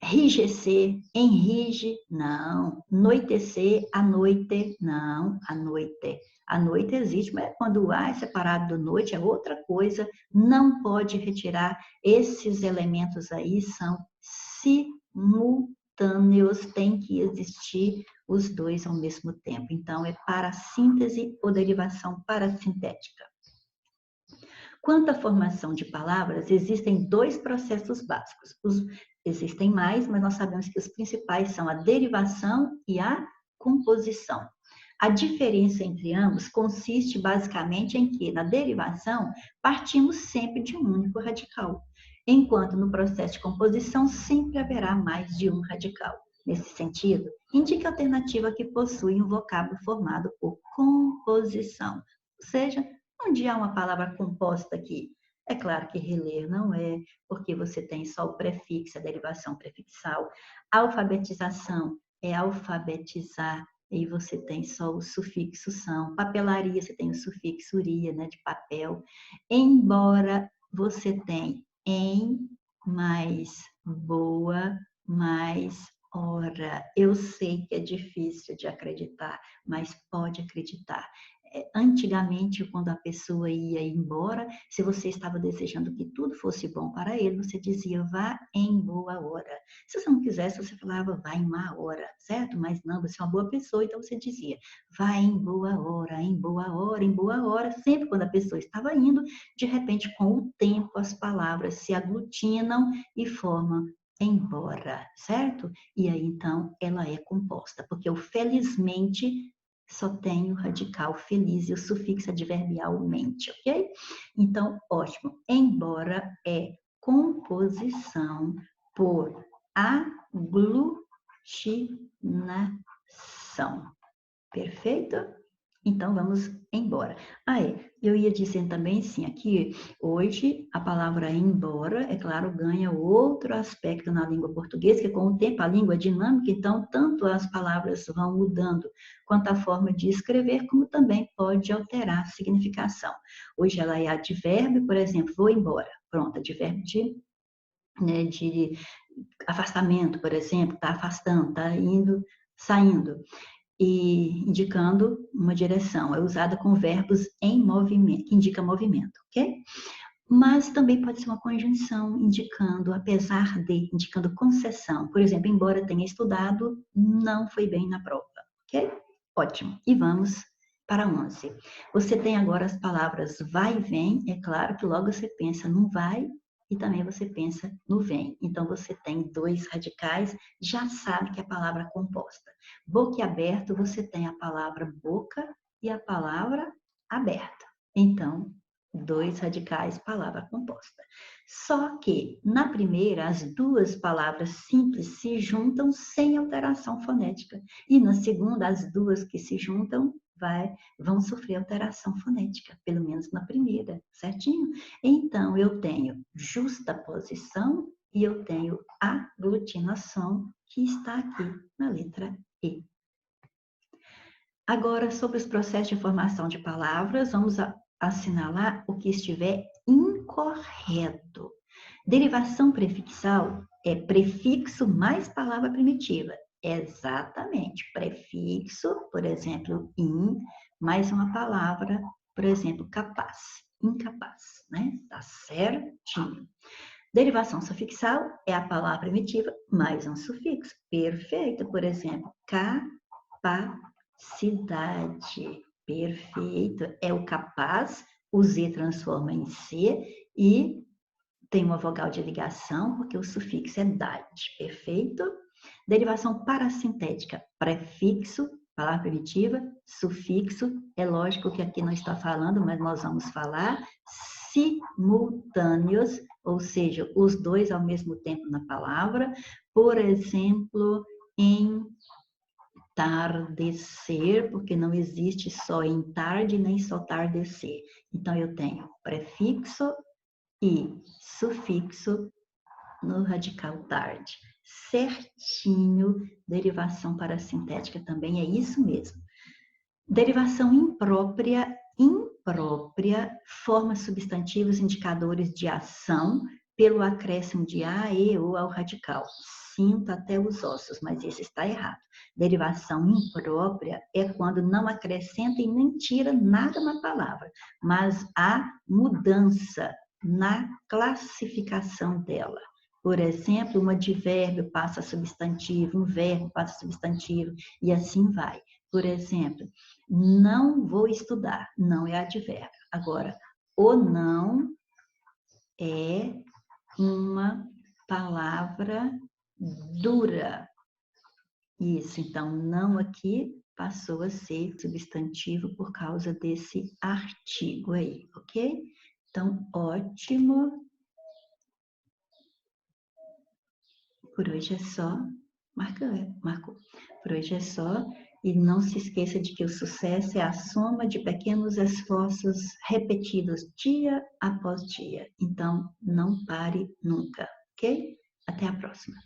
Enrijecer, enrige, não. Noitecer, à noite, não. À noite. A noite existe, mas quando o A é separado do noite é outra coisa. Não pode retirar. Esses elementos aí são simultâneos, tem que existir os dois ao mesmo tempo. Então, é parassíntese ou derivação parassintética. Quanto à formação de palavras, existem dois processos básicos. Existem mais, mas nós sabemos que os principais são a derivação e a composição. A diferença entre ambos consiste basicamente em que, na derivação, partimos sempre de um único radical, enquanto no processo de composição sempre haverá mais de um radical. Nesse sentido, indique a alternativa que possui um vocábulo formado por composição, ou seja, onde há uma palavra composta aqui. É claro que reler não é, porque você tem só o prefixo, a derivação prefixal. Alfabetização é alfabetizar, e você tem só o sufixo são. Papelaria, você tem o sufixo ria, né, de papel. Embora você tem em, mais boa, mais hora. Eu sei que é difícil de acreditar, mas pode acreditar. Antigamente, quando a pessoa ia embora, se você estava desejando que tudo fosse bom para ele, você dizia, vá em boa hora. Se você não quisesse, você falava, vá em má hora, certo? Mas não, você é uma boa pessoa, então você dizia, vá em boa hora, em boa hora, em boa hora. Sempre quando a pessoa estava indo, de repente, com o tempo, as palavras se aglutinam e formam embora, certo? E aí, então, ela é composta, porque o felizmente só tem o radical feliz e o sufixo adverbial mente, ok? Então, ótimo. Embora é composição por aglutinação. Perfeito? Então, vamos embora. Eu ia dizer também, sim, aqui, hoje, a palavra embora, é claro, ganha outro aspecto na língua portuguesa, que com o tempo a língua é dinâmica, então, tanto as palavras vão mudando, quanto a forma de escrever, como também pode alterar a significação. Hoje ela é advérbio, por exemplo, vou embora. Pronto, advérbio de afastamento, por exemplo, está afastando, está indo, saindo. E indicando uma direção. É usada com verbos em movimento, que indica movimento, ok? Mas também pode ser uma conjunção indicando, apesar de, indicando concessão. Por exemplo, embora tenha estudado, não foi bem na prova, ok? Ótimo. E vamos para 11. Você tem agora as palavras vai e vem. É claro que logo você pensa no vai e também você pensa no vem. Então, você tem dois radicais, já sabe que é a palavra composta. Boquiaberto, você tem a palavra boca e a palavra aberta. Então, dois radicais, palavra composta. Só que, na primeira, as duas palavras simples se juntam sem alteração fonética. E na segunda, as duas que se juntam vão sofrer alteração fonética, pelo menos na primeira, certinho? Então, eu tenho justaposição e eu tenho aglutinação, que está aqui na letra E. Agora, sobre os processos de formação de palavras, vamos assinalar o que estiver incorreto. Derivação prefixal é prefixo mais palavra primitiva. Exatamente. Prefixo, por exemplo, in, mais uma palavra, por exemplo, capaz, incapaz, né? Tá certinho. Derivação sufixal é a palavra primitiva mais um sufixo. Perfeito. Por exemplo, capacete. cidade. Perfeito. É o capaz, o Z transforma em C e tem uma vogal de ligação, porque o sufixo é dade. Perfeito? Derivação parasintética. Prefixo, palavra primitiva, sufixo. É lógico que aqui não está falando, mas nós vamos falar. Simultâneos, ou seja, os dois ao mesmo tempo na palavra. Por exemplo, entardecer, porque não existe só em tarde nem só tardecer. Então, eu tenho prefixo e sufixo no radical tarde. Certinho, derivação parasintética também é isso mesmo. Derivação imprópria, forma substantivos indicadores de ação pelo acréscimo de a, e, ou ao radical. Sinto até os ossos, mas esse está errado. Derivação imprópria é quando não acrescenta e nem tira nada na palavra, mas há mudança na classificação dela. Por exemplo, um advérbio passa a substantivo, um verbo passa a substantivo, e assim vai. Por exemplo, não vou estudar, não é advérbio. Agora, o não é uma palavra dura. Isso, então, não aqui passou a ser substantivo por causa desse artigo aí, ok? Então, ótimo. Por hoje é só. Marcou. Por hoje é só. E não se esqueça de que o sucesso é a soma de pequenos esforços repetidos dia após dia. Então, não pare nunca, ok? Até a próxima.